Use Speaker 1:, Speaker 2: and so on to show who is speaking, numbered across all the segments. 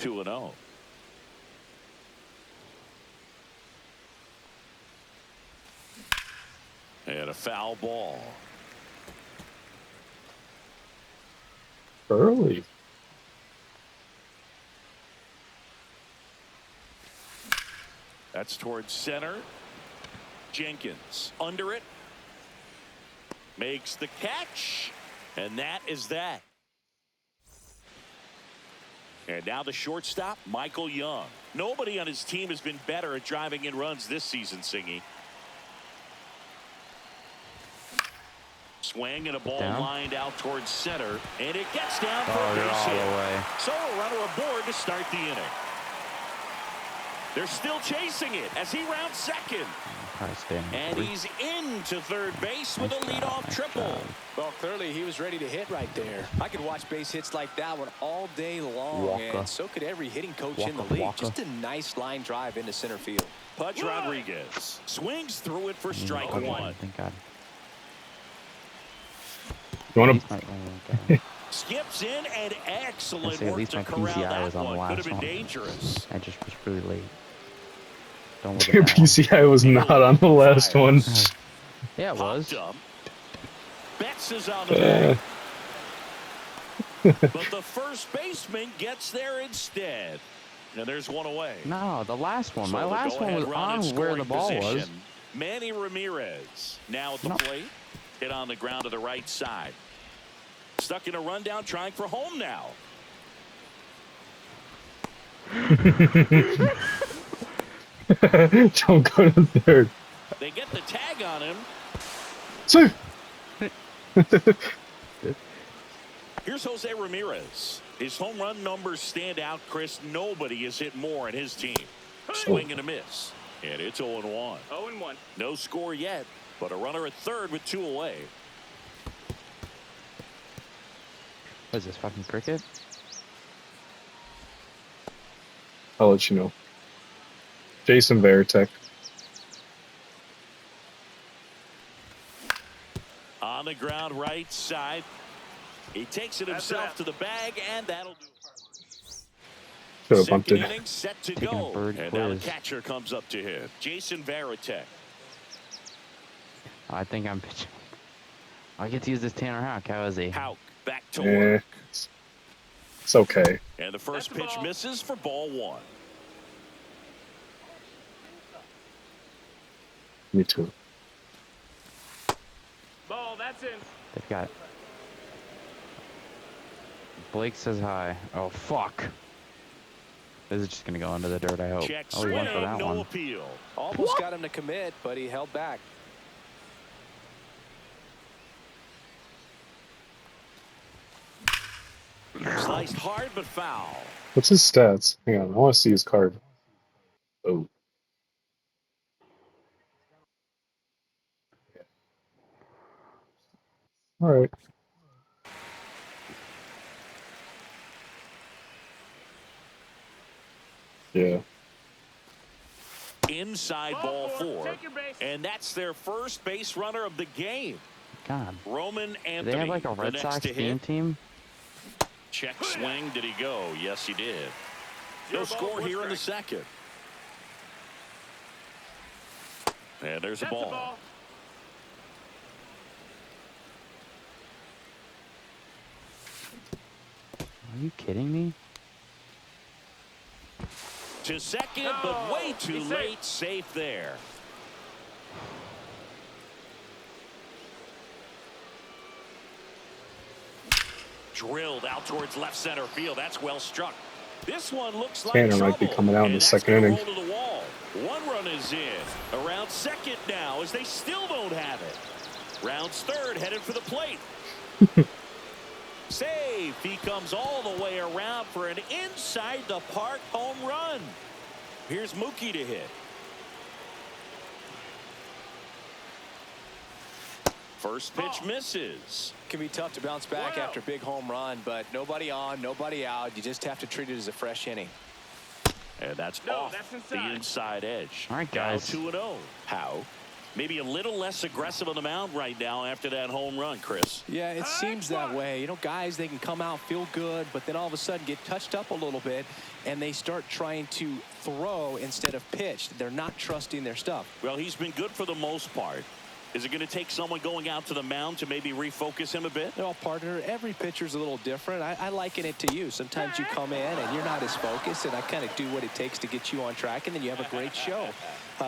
Speaker 1: 2-0. And a foul ball.
Speaker 2: Early.
Speaker 1: That's towards center. Jenkins under it. Makes the catch. And that is that. And now the shortstop, Michael Young. Nobody on his team has been better at driving in runs this season, Singy. Swing and a ball lined out towards center. And it gets down for a base hit. So a runner aboard to start the inning. They're still chasing it as he rounds second. And he's into third base with a leadoff triple.
Speaker 3: Well, clearly he was ready to hit right there. I could watch base hits like that one all day long. And so could every hitting coach in the league. Just a nice line drive into center field.
Speaker 1: Pudge Rodriguez swings through it for strike one.
Speaker 4: Thank God.
Speaker 2: You want to?
Speaker 1: Skips in and excellent work to corral that one. Could have been dangerous.
Speaker 4: I just was really late.
Speaker 2: Your PCI was not on the last one.
Speaker 4: Yeah, it was.
Speaker 1: Betts is on the bag. But the first baseman gets there instead. And there's one away.
Speaker 4: No, the last one. My last one was on where the ball was.
Speaker 1: Manny Ramirez now at the plate. Hit on the ground to the right side. Stuck in a rundown, trying for home now.
Speaker 2: Don't go to third.
Speaker 1: They get the tag on him.
Speaker 2: Sir.
Speaker 1: Here's Jose Ramirez. His home run numbers stand out, Chris. Nobody has hit more in his team. Swing and a miss. And it's 0-1.
Speaker 3: 0-1.
Speaker 1: No score yet, but a runner at third with 2 away.
Speaker 4: What is this, fucking cricket?
Speaker 2: I'll let you know. Jason Varitek.
Speaker 1: On the ground right side. He takes it himself to the bag, and that'll do it. Second inning set to go. And now the catcher comes up to him. Jason Varitek.
Speaker 4: I think I'm pitching. I get to use this Tanner Houck. How is he?
Speaker 1: Houck back to work.
Speaker 2: It's okay.
Speaker 1: And the first pitch misses for ball one.
Speaker 2: Me too.
Speaker 3: Ball, that's in.
Speaker 4: They've got. Blake says hi. Oh, fuck. This is just going to go into the dirt, I hope.
Speaker 1: Check
Speaker 4: oh, he went for that
Speaker 1: no
Speaker 4: one.
Speaker 1: appeal.
Speaker 3: Almost got him to commit, but he held back.
Speaker 1: Sliced hard, but foul.
Speaker 2: What's his stats? Hang on, I want to see his card. Oh. All right. Yeah.
Speaker 1: Inside ball four. And that's their first base runner of the game.
Speaker 4: God.
Speaker 1: Roman Anthony.
Speaker 4: Do they have like a Red Sox theme team?
Speaker 1: Check swing. Did he go? Yes, he did. No score here in the second. And there's a ball.
Speaker 4: Are you kidding me?
Speaker 1: To second, but way too late. Safe there. Drilled out towards left center field. That's well struck. This one looks like
Speaker 2: Tanner might be coming out in the second inning.
Speaker 1: Roll to the wall. One run is in. Around second now as they still don't have it. Rounds third, headed for the plate. Save. He comes all the way around for an inside the park home run. Here's Mookie to hit. First pitch misses.
Speaker 3: Can be tough to bounce back after a big home run, but nobody on, nobody out. You just have to treat it as a fresh inning.
Speaker 1: And that's off the inside edge.
Speaker 4: All right, guys.
Speaker 1: Now 2-0. How? Maybe a little less aggressive on the mound right now after that home run, Chris.
Speaker 3: Yeah, it seems that way. You know, guys, they can come out, feel good, but then all of a sudden get touched up a little bit, and they start trying to throw instead of pitch. They're not trusting their stuff.
Speaker 1: Well, he's been good for the most part. Is it going to take someone going out to the mound to maybe refocus him a bit?
Speaker 3: Well, partner, every pitcher's a little different. I liken it to you. Sometimes you come in and you're not as focused, and I kind of do what it takes to get you on track, and then you have a great show.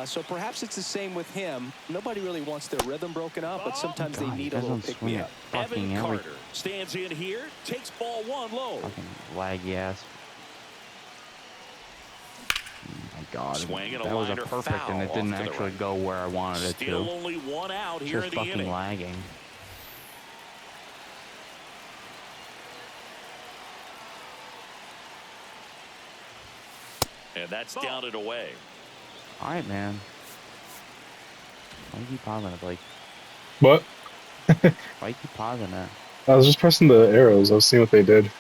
Speaker 3: So perhaps it's the same with him. Nobody really wants their rhythm broken up, but sometimes they need a little pick-me-up.
Speaker 1: Evan Carter stands in here, takes ball 1 low.
Speaker 4: Fucking laggy ass. Oh my God.
Speaker 1: Swing and a
Speaker 4: that was a
Speaker 1: liner
Speaker 4: perfect,
Speaker 1: foul
Speaker 4: and it
Speaker 1: off
Speaker 4: didn't
Speaker 1: to the
Speaker 4: actually
Speaker 1: right.
Speaker 4: go where I wanted it
Speaker 1: Still
Speaker 4: to.
Speaker 1: only 1 out here in
Speaker 4: Just
Speaker 1: the
Speaker 4: fucking
Speaker 1: inning.
Speaker 4: lagging.
Speaker 1: And that's down and away.
Speaker 4: All right, man. Why you keep pausing it, Blake?
Speaker 2: What?
Speaker 4: Why you keep pausing it?
Speaker 2: I was just pressing the arrows. I was seeing what they did.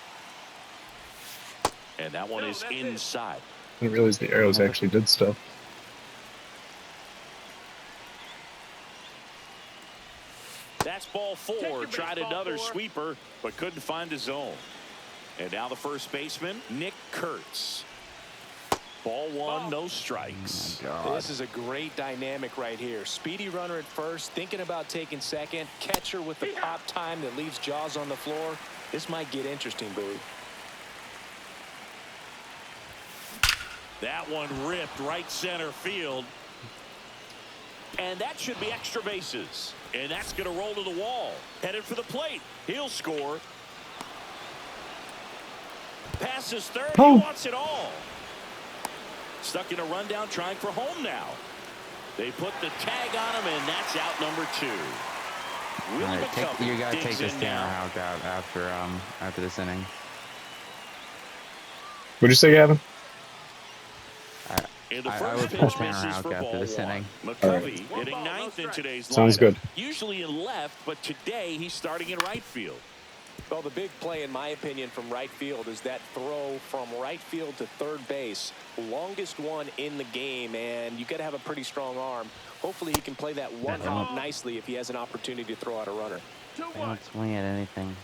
Speaker 1: And that one is inside.
Speaker 2: I didn't realize the arrows actually did stuff.
Speaker 1: That's ball 4. Tried another sweeper, but couldn't find the zone. And now the first baseman, Nick Kurtz. Ball 1, no strikes.
Speaker 4: Oh my God.
Speaker 3: This is a great dynamic right here. Speedy runner at first, thinking about taking second. Catcher with the pop time that leaves Jaws on the floor. This might get interesting, Bowie.
Speaker 1: That one ripped right center field. And that should be extra bases. And that's going to roll to the wall. Headed for the plate. He'll score. Passes third.
Speaker 2: Oh.
Speaker 1: He wants it all. Stuck in a rundown, trying for home now. They put the tag on him, and that's out number 2. Willie
Speaker 4: All right,
Speaker 1: McCovey
Speaker 4: you gotta
Speaker 1: digs
Speaker 4: take this
Speaker 1: in
Speaker 4: down
Speaker 1: now.
Speaker 4: out after this inning.
Speaker 2: What'd you say, Gavin?
Speaker 1: And the
Speaker 4: I
Speaker 1: first
Speaker 4: would
Speaker 1: pitch
Speaker 4: pull Tanner
Speaker 1: misses
Speaker 4: out
Speaker 1: for
Speaker 4: after
Speaker 1: ball
Speaker 4: this
Speaker 1: 1.
Speaker 4: inning.
Speaker 1: McCovey hitting 9th in today's
Speaker 2: Sounds
Speaker 1: lineup.
Speaker 2: good.
Speaker 1: Usually in left, but today he's starting in right field.
Speaker 3: Well, the big play, in my opinion, from right field is that throw from right field to third base. Longest one in the game, and you got to have a pretty strong arm. Hopefully he can play that one out nicely if he has an opportunity to throw out a runner.
Speaker 4: I don't swing at anything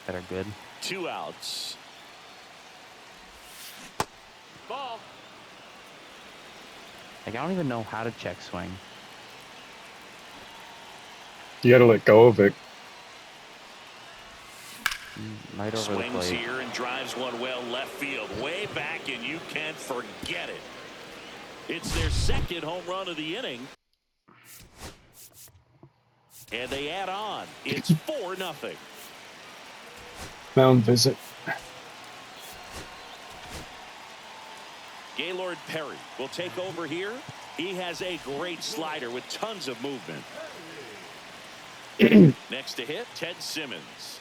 Speaker 4: that are good.
Speaker 1: 2 outs.
Speaker 3: Ball.
Speaker 4: Like, I don't even know how to check swing.
Speaker 2: You gotta let go of it.
Speaker 4: Right over the
Speaker 1: Swings
Speaker 4: plate.
Speaker 1: here and drives one well left field. Way back, and you can't forget it. It's their second home run of the inning. And they add on. It's 4-0.
Speaker 2: Mound visit.
Speaker 1: Gaylord Perry will take over here. He has a great slider with tons of movement. Next to hit, Ted Simmons.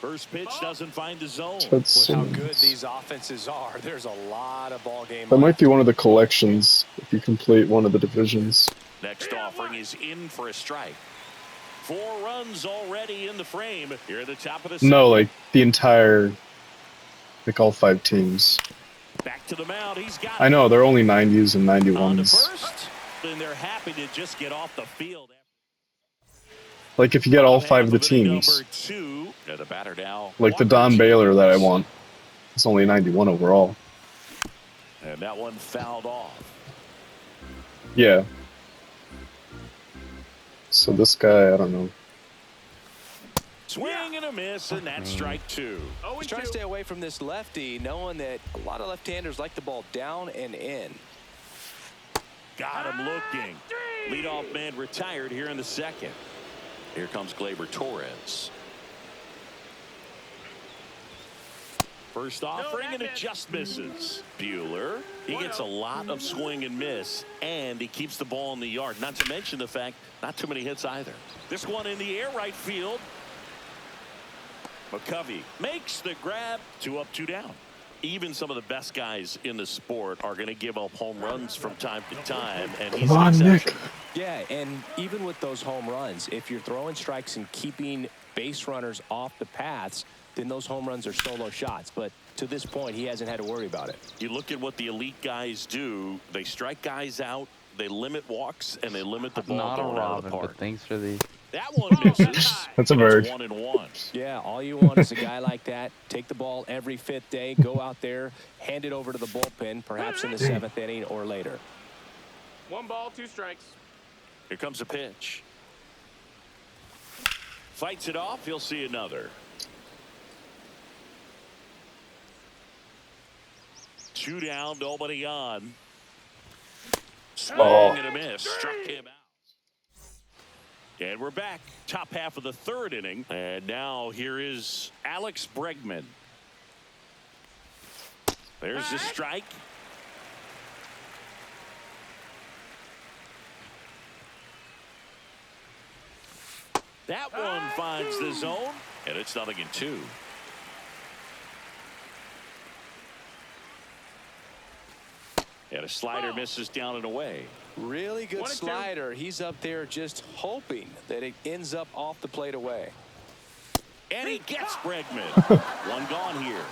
Speaker 1: First pitch doesn't find the zone.
Speaker 3: With how good these offenses are, there's a lot of ball game.
Speaker 2: That might be one of the collections if you complete one of the divisions.
Speaker 1: Next offering is in for a strike. 4 runs already in the frame. Here at the top of the
Speaker 2: No, like the entire, like all 5 teams.
Speaker 1: back to the mound. He's got
Speaker 2: I know, they're only 90s and
Speaker 1: on to
Speaker 2: 91s.
Speaker 1: first. And they're happy to just get off the field.
Speaker 2: Like if you get all 5 of the teams.
Speaker 1: Number 2. The batter now.
Speaker 2: Like the Don Baylor that I want. It's only 91 overall.
Speaker 1: And that one fouled off.
Speaker 2: Yeah. So this guy, I don't know.
Speaker 1: Swing and a miss, and that's strike 2.
Speaker 3: He's trying to stay away from this lefty, knowing that a lot of left-handers like the ball down and in.
Speaker 1: Got him looking. Leadoff man retired here in the second. Here comes Gleyber Torres. First offering, and it just misses. Buehler, he gets a lot of swing and miss, and he keeps the ball in the yard. Not to mention the fact, not too many hits either. This one in the air right field. McCovey makes the grab. 2 up, 2 down. Even some of the best guys in the sport are going to give up home runs from time to time, and he's
Speaker 2: Come on,
Speaker 1: an
Speaker 2: Nick.
Speaker 1: exception.
Speaker 3: Yeah, and even with those home runs, if you're throwing strikes and keeping base runners off the paths, then those home runs are solo shots. But to this point, he hasn't had to worry about it.
Speaker 1: You look at what the elite guys do. They strike guys out, they limit walks, and they limit the ball
Speaker 4: Not a
Speaker 1: going out of
Speaker 4: Robin,
Speaker 1: the park.
Speaker 4: but thanks for the...
Speaker 1: That one misses.
Speaker 2: That's a
Speaker 1: It's
Speaker 2: bird.
Speaker 1: 1-1.
Speaker 3: Yeah, all you want is a guy like that. Take the ball every 5th day, go out there, hand it over to the bullpen, perhaps in the 7th inning or later.
Speaker 5: 1 ball, 2 strikes.
Speaker 1: Here comes a pitch. Fights it off. He'll see another. 2 down, nobody on. Swing and a miss. Struck him out. And we're back. Top half of the 3rd inning. And now here is Alex Bregman. There's the strike. That one finds the zone, and it's 0-2. And a slider misses down and away.
Speaker 3: Really good
Speaker 5: 1-2.
Speaker 3: slider. He's up there just hoping that it ends up off the plate away.
Speaker 1: And he gets Bregman. One gone here.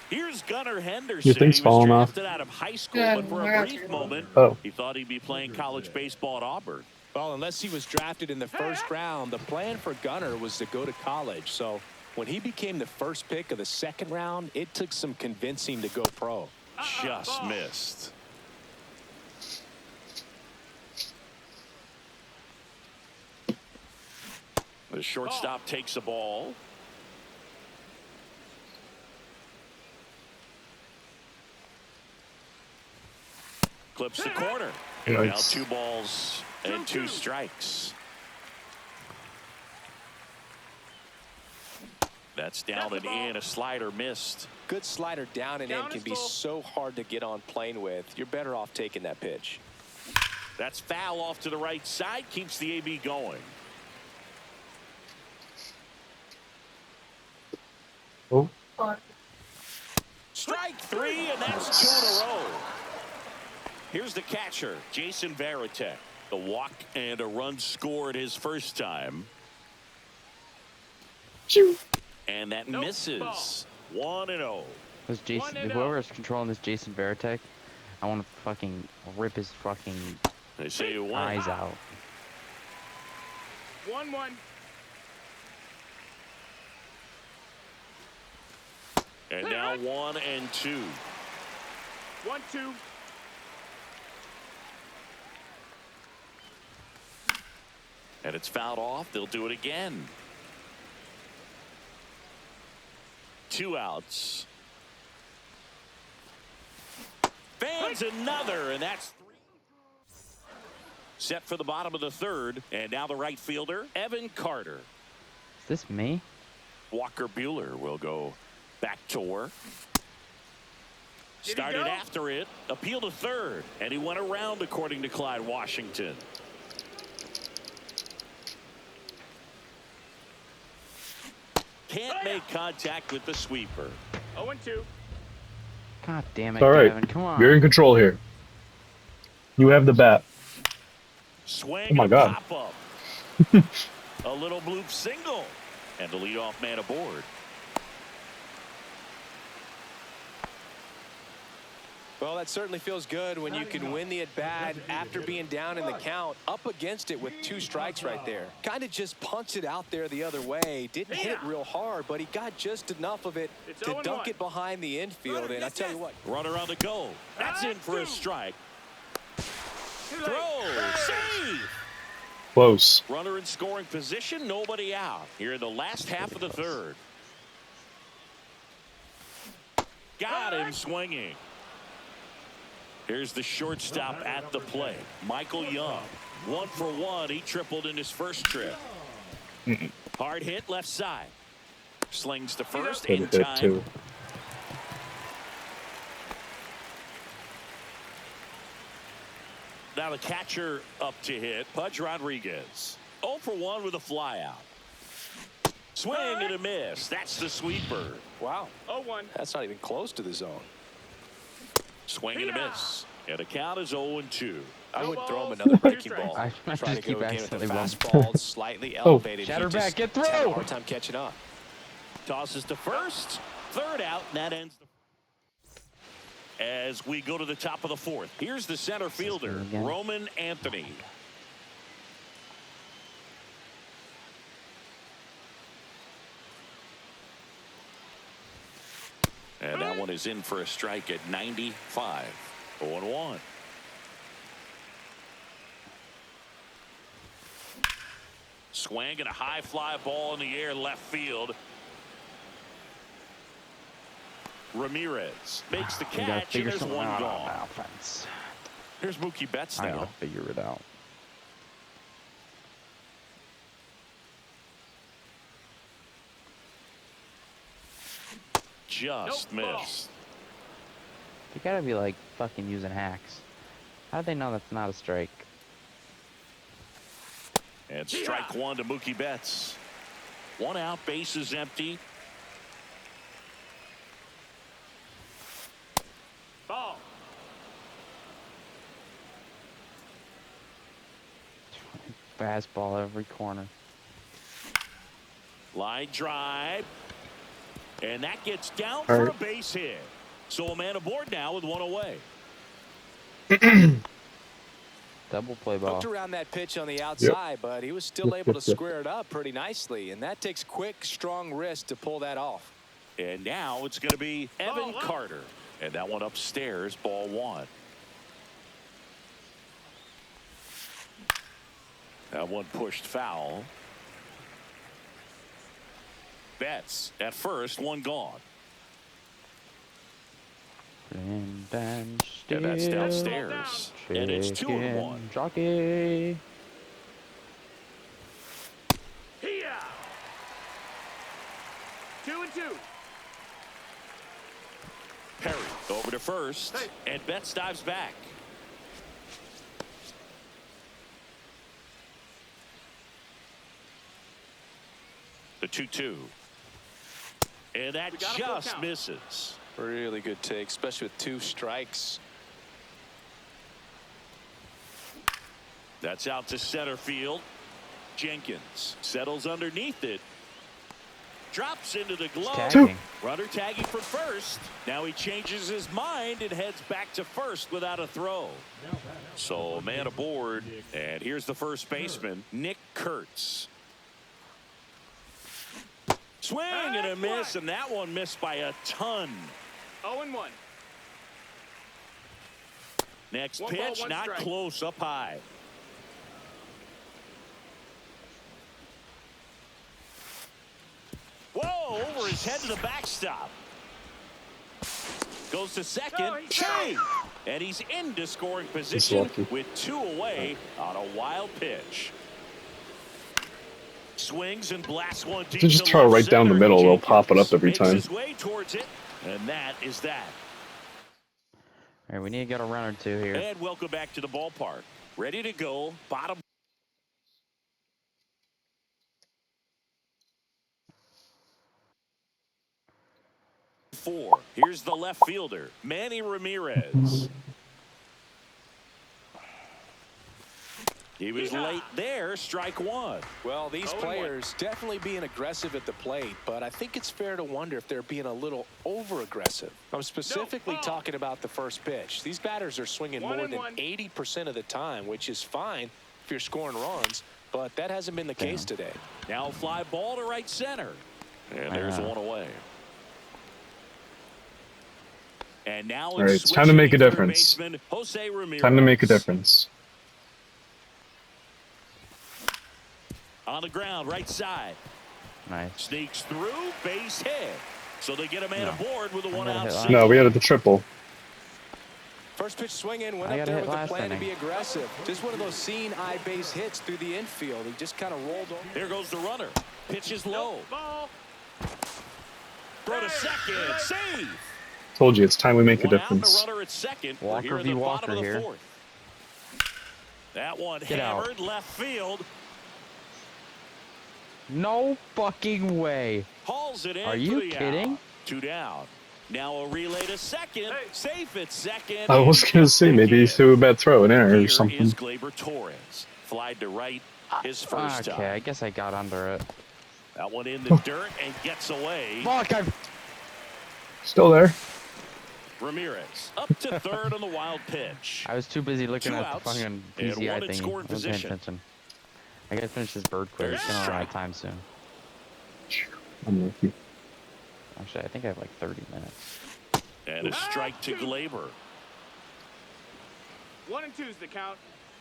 Speaker 1: Here's Gunnar Henderson.
Speaker 2: Your thing's
Speaker 1: He was
Speaker 2: falling off.
Speaker 1: drafted out of high school, but for a brief moment, he thought he'd be playing college baseball at Auburn.
Speaker 3: Well, unless he was drafted in the 1st round, the plan for Gunnar was to go to college. So when he became the 1st pick of the 2nd round, it took some convincing to go pro.
Speaker 1: Just missed. The shortstop takes the ball. Clips the corner. Now
Speaker 2: Nice.
Speaker 1: 2 balls and 2 strikes. That's down and in. A slider missed.
Speaker 3: Good slider down and in can be so hard to get on plane with. You're better off taking that pitch.
Speaker 1: That's foul off to the right side. Keeps the AB going.
Speaker 2: Oh.
Speaker 1: Strike 3, and that's 2 in a row. Here's the catcher, Jason Varitek. The walk and a run scored his first time. And that misses. 1-0.
Speaker 4: Was Jason, whoever's controlling this Jason Varitek, I want to fucking rip his fucking
Speaker 1: They say you won.
Speaker 4: eyes out.
Speaker 5: 1-1.
Speaker 1: And now 1-2.
Speaker 5: 1-2.
Speaker 1: And it's fouled off. They'll do it again. 2 outs. Fans another, and that's 3. Set for the bottom of the 3rd, and now the right fielder, Evan Carter.
Speaker 4: Is this me?
Speaker 1: Walker Buehler will go back to work. Started after it, appeal to 3rd, and he went around according to Clyde Washington. Can't make contact with the sweeper.
Speaker 5: 0-2.
Speaker 4: God damn it,
Speaker 2: All right.
Speaker 4: Gavin, come on.
Speaker 2: You're in control here. You have the bat.
Speaker 1: Swing
Speaker 2: Oh my
Speaker 1: and
Speaker 2: God.
Speaker 1: pop up. A little bloop single. And the leadoff man aboard.
Speaker 3: Well, that certainly feels good when you can win the at-bat after being down in the count, up against it with 2 strikes right there. Kind of just punched it out there the other way. Didn't hit it real hard, but he got just enough of it to dunk it behind the infield. And I tell you what.
Speaker 1: Runner on the go. That's in for a strike. Throw. Save.
Speaker 2: Close.
Speaker 1: Runner in scoring position. Nobody out. Here in the last half of the 3rd. Got him swinging. Here's the shortstop at the plate, Michael Young. 1 for 1. He tripled in his first trip. Hard hit left side. Slings to first in
Speaker 2: Hit
Speaker 1: time.
Speaker 2: too.
Speaker 1: Now the catcher up to hit, Pudge Rodriguez. 0 for 1 with a fly out. Swing and a miss. That's the sweeper.
Speaker 3: Wow.
Speaker 5: 0-1.
Speaker 3: That's not even close to the zone.
Speaker 1: Swing and a miss. And the count is 0-2.
Speaker 3: I would throw him another breaking ball.
Speaker 4: I
Speaker 3: Try to
Speaker 4: just keep
Speaker 3: go again with the
Speaker 4: accidentally bumping.
Speaker 3: fastball slightly elevated.
Speaker 4: Shatter
Speaker 3: He just
Speaker 4: back, get
Speaker 3: had a
Speaker 4: through!
Speaker 3: hard time catching up.
Speaker 1: Tosses to first. Third out, and that ends the... As we go to the top of the fourth, here's the center fielder, Roman Anthony. And that one is in for a strike at 95. 0-1. Swing and a high fly ball in the air left field. Ramirez makes the catch, and there's one gone.
Speaker 4: Offense.
Speaker 1: Here's Mookie Betts
Speaker 4: I
Speaker 1: now.
Speaker 4: gotta figure it out.
Speaker 1: Just missed.
Speaker 4: You gotta be like fucking using hacks. How do they know that's not a strike?
Speaker 1: And strike one to Mookie Betts. One out, base is empty.
Speaker 5: Ball.
Speaker 4: Fastball every corner.
Speaker 1: Line drive. And that gets down for a base hit. So a man aboard now with one away.
Speaker 4: Double play ball.
Speaker 3: Hooked around that pitch on the outside, but he was still able to square it up pretty nicely. And that takes quick, strong wrist to pull that off.
Speaker 1: And now it's going to be Evan Carter. And that one upstairs, ball one. That one pushed foul. Betts at first, one gone.
Speaker 4: And then
Speaker 1: And that's downstairs. And it's 2-1.
Speaker 4: Jockey.
Speaker 5: Here. 2-2.
Speaker 1: Perry over to first. And Betts dives back. The 2-2. And that just misses.
Speaker 3: Really good take, especially with 2 strikes.
Speaker 1: That's out to center field. Jenkins settles underneath it. Drops into the glove.
Speaker 4: Tagging.
Speaker 1: Runner tagging for first. Now he changes his mind and heads back to first without a throw. So a man aboard. And here's the first baseman, Nick Kurtz. Swing and a miss, and that one missed by a ton.
Speaker 5: 0-1.
Speaker 1: Next
Speaker 5: One
Speaker 1: pitch,
Speaker 5: ball, one
Speaker 1: not
Speaker 5: strike.
Speaker 1: close, up high. Whoa, over his head to the backstop. Goes to second, save. And he's into scoring position with 2 away on a wild pitch. Swings and blasts one deep.
Speaker 2: Just throw it right down the middle. They'll pop it up every time.
Speaker 1: His way towards it, and that is that.
Speaker 4: All right, we need to get a run or two here.
Speaker 1: And welcome back to the ballpark. Ready to go. Bottom. Four. Here's the left fielder, Manny Ramirez. He was late there, strike one.
Speaker 3: Well, these players definitely being aggressive at the plate, but I think it's fair to wonder if they're being a little over-aggressive. I'm specifically talking about the first pitch. These batters are swinging more than 80% of the time, which is fine if you're scoring runs, but that hasn't been the case today.
Speaker 1: Now fly ball to right center. And there's one away. And now
Speaker 2: all right, it's time to make a difference.
Speaker 1: Jose Ramirez.
Speaker 2: Time to make a difference.
Speaker 1: On the ground, right side.
Speaker 4: Nice.
Speaker 1: Sneaks through, base hit. So they get a man aboard with a one-out single.
Speaker 2: No, we had the triple.
Speaker 3: First pitch swinging, went up there with a plan to be aggressive. Just one of those seeing eye base hits through the infield. He just kind of rolled over.
Speaker 1: There goes the runner. Pitches low.
Speaker 5: Ball.
Speaker 1: Throw to second. Save.
Speaker 2: Told you, it's time we make a
Speaker 1: One out,
Speaker 2: difference.
Speaker 1: the runner at second.
Speaker 4: Walker
Speaker 1: We're here in
Speaker 4: v.
Speaker 1: the
Speaker 4: Walker
Speaker 1: bottom of the
Speaker 4: here.
Speaker 1: fourth. That one
Speaker 4: Get out.
Speaker 1: hammered left field.
Speaker 4: No fucking way.
Speaker 1: Hauls it in.
Speaker 4: Are you kidding?
Speaker 1: Out. 2 down. Now a relay to second. Safe at second.
Speaker 2: I was going to say, maybe he threw a bad throw in air or
Speaker 1: Here
Speaker 2: something.
Speaker 1: is Gleyber Torres. Flied to right his first
Speaker 4: Okay,
Speaker 1: time.
Speaker 4: I guess I got under it.
Speaker 1: That one in the dirt and gets away.
Speaker 4: Fuck,
Speaker 2: Still there.
Speaker 1: Ramirez up to third on the wild pitch.
Speaker 4: I was too busy looking
Speaker 1: 2
Speaker 4: at the
Speaker 1: outs
Speaker 4: fucking
Speaker 1: and
Speaker 4: PZI
Speaker 1: one in
Speaker 4: thingy.
Speaker 1: scoring
Speaker 4: I wasn't paying
Speaker 1: position.
Speaker 4: attention. I gotta finish this bird quick.
Speaker 1: There's
Speaker 4: It's
Speaker 1: a
Speaker 4: gonna run out of
Speaker 1: strike.
Speaker 4: time soon.
Speaker 2: I'm with you.
Speaker 4: Actually, I think I have like 30 minutes.
Speaker 1: And a strike to Glaber.
Speaker 5: 1 and 2's the count.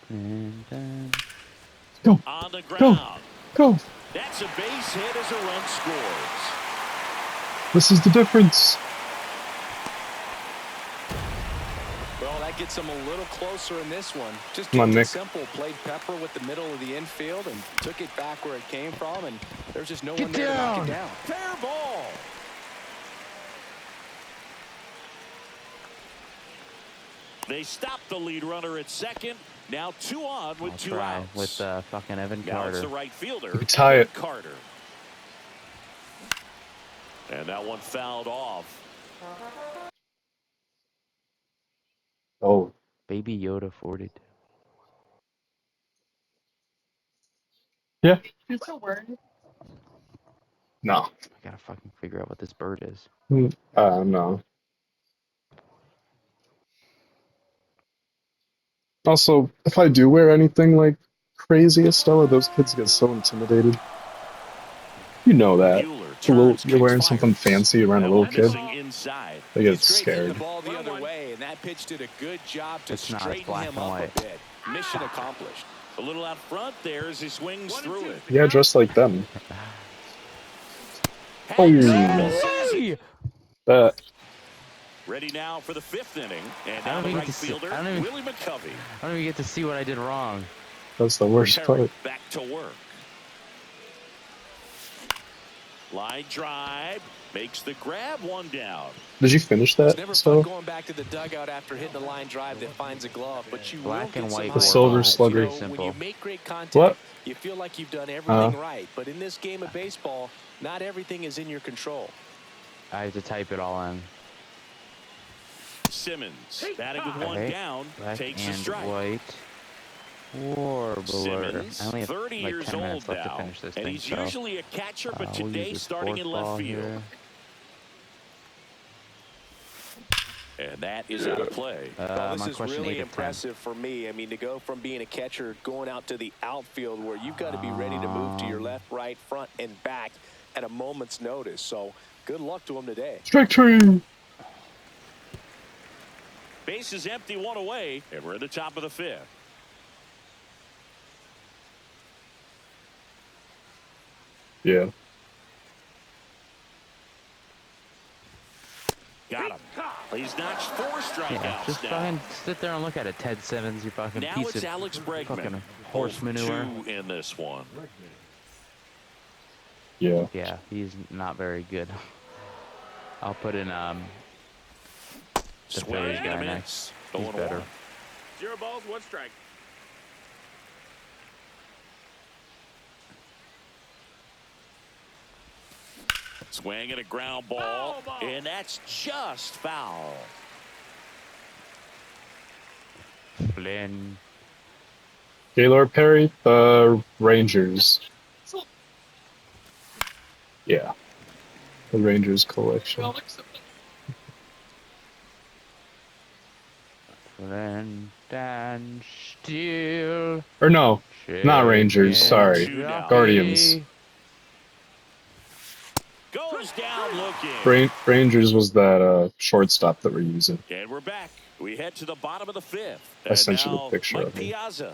Speaker 4: And then...
Speaker 2: Go.
Speaker 1: On the ground.
Speaker 2: Go.
Speaker 1: That's a base hit as a run scores.
Speaker 2: This is the difference.
Speaker 3: Well, that gets him a little closer in this one. Just
Speaker 2: Come on,
Speaker 3: kept it
Speaker 2: Nick.
Speaker 3: simple. Played Pepper with the middle of the infield and took it back where it came from, and there's just no
Speaker 4: Get
Speaker 3: one there to knock
Speaker 4: down.
Speaker 3: it down. Fair ball.
Speaker 1: They stopped the lead runner at second. Now 2 on with
Speaker 4: I'll
Speaker 1: 2
Speaker 4: try
Speaker 1: outs.
Speaker 4: with fucking Evan
Speaker 1: Now it's
Speaker 4: Carter.
Speaker 1: the right fielder,
Speaker 2: You can tie
Speaker 1: Evan
Speaker 2: it.
Speaker 1: Carter. And that one fouled off.
Speaker 2: Oh,
Speaker 4: Baby Yoda 42.
Speaker 2: yeah. No.
Speaker 4: I gotta fucking figure out what this bird is.
Speaker 2: No. Also, if I do wear anything like crazy, Estella, those kids get so intimidated. You know that.
Speaker 1: Mueller
Speaker 2: You're wearing
Speaker 1: turns,
Speaker 2: something
Speaker 1: fires.
Speaker 2: fancy around a
Speaker 1: That
Speaker 2: little
Speaker 1: one
Speaker 2: kid.
Speaker 1: missing inside.
Speaker 2: They get
Speaker 3: He's great hitting
Speaker 2: scared.
Speaker 3: the ball the other way, and that pitch did a good job to
Speaker 4: It's not, it's
Speaker 3: straighten
Speaker 4: black
Speaker 3: him
Speaker 4: and
Speaker 3: up
Speaker 4: white.
Speaker 3: a bit. Mission accomplished.
Speaker 1: A little out front there as he swings
Speaker 5: 1 and
Speaker 1: through
Speaker 5: 2's
Speaker 1: it.
Speaker 5: the
Speaker 2: Yeah,
Speaker 5: count.
Speaker 2: dressed like them.
Speaker 1: Hangs and
Speaker 2: Oh.
Speaker 1: misses.
Speaker 4: Hey!
Speaker 2: That.
Speaker 1: Ready now for the 5th inning. And
Speaker 4: I
Speaker 1: now
Speaker 4: don't
Speaker 1: the
Speaker 4: even
Speaker 1: right
Speaker 4: get to see-
Speaker 1: fielder,
Speaker 4: I don't even-
Speaker 1: Willie McCovey.
Speaker 4: I don't even get to see what I did wrong.
Speaker 2: That's the worst
Speaker 1: Perry
Speaker 2: part.
Speaker 1: back to work. Line drive. Makes the grab, 1 down.
Speaker 2: Did you finish
Speaker 3: It's
Speaker 2: that?
Speaker 3: never fun
Speaker 2: So
Speaker 3: going back to the dugout after hitting a line drive that finds a glove, but you
Speaker 4: Black
Speaker 3: will
Speaker 4: and
Speaker 3: get some
Speaker 4: white
Speaker 3: high
Speaker 2: Silver
Speaker 3: fives.
Speaker 2: Slugger.
Speaker 3: You know, when
Speaker 4: Simple.
Speaker 3: you make great contact,
Speaker 2: What?
Speaker 3: you feel like you've done everything right. But in this game of baseball, not everything is in your control.
Speaker 4: I have to type it all in.
Speaker 1: Simmons batting with 1
Speaker 4: Okay.
Speaker 1: down.
Speaker 4: Black
Speaker 1: Takes a
Speaker 4: and
Speaker 1: strike.
Speaker 4: white. Warbler.
Speaker 1: Simmons,
Speaker 4: I only have
Speaker 1: 30
Speaker 4: like
Speaker 1: years
Speaker 4: 10 minutes
Speaker 1: old
Speaker 4: left to
Speaker 1: now,
Speaker 4: finish this
Speaker 1: and
Speaker 4: thing,
Speaker 1: he's
Speaker 4: so
Speaker 1: usually a catcher, but
Speaker 4: we'll
Speaker 1: today
Speaker 4: use this
Speaker 1: starting in
Speaker 4: fourth
Speaker 1: left
Speaker 4: ball
Speaker 1: field.
Speaker 4: here.
Speaker 1: And that is out of play.
Speaker 3: Well, this
Speaker 4: My
Speaker 3: is
Speaker 4: question, 8
Speaker 3: really
Speaker 4: of 10.
Speaker 3: impressive for me. I mean, to go from being a catcher going out to the outfield where you've got to be ready to move to your left, right, front, and back at a moment's notice. So good luck to him today.
Speaker 2: strike 3.
Speaker 1: Base is empty, 1 away, and we're at the top of the 5th.
Speaker 2: Yeah.
Speaker 1: Got him. He's notched 4 strikeouts
Speaker 4: Yeah, just
Speaker 1: now.
Speaker 4: fucking sit there and look at it, Ted Simmons, you fucking
Speaker 1: Now
Speaker 4: piece
Speaker 1: it's
Speaker 4: of
Speaker 1: Alex Bregman.
Speaker 4: fucking horse
Speaker 1: Both
Speaker 4: manure.
Speaker 1: 2 in this one.
Speaker 2: Yeah.
Speaker 4: Yeah, he's not very good. I'll put in the
Speaker 1: Swing
Speaker 4: Phillies
Speaker 1: and a
Speaker 4: guy
Speaker 1: miss.
Speaker 4: next. He's
Speaker 1: 0-1.
Speaker 4: better.
Speaker 5: 0 balls, 1 strike.
Speaker 1: Swing and a ground ball,
Speaker 5: Foul ball.
Speaker 1: and that's just foul.
Speaker 4: Flynn.
Speaker 2: Gaylord Perry, the Rangers. Yeah. The Rangers collection.
Speaker 4: Flynn and Steel.
Speaker 2: Or no, not Rangers,
Speaker 4: Shaking
Speaker 2: sorry.
Speaker 1: now.
Speaker 2: Guardians.
Speaker 1: Goes down looking.
Speaker 2: Rangers was that shortstop that we're using.
Speaker 1: And we're back. We head to the bottom of the 5th.
Speaker 2: I sent
Speaker 1: And
Speaker 2: you the
Speaker 1: now
Speaker 2: picture
Speaker 1: Mike
Speaker 2: of him.
Speaker 1: Piazza.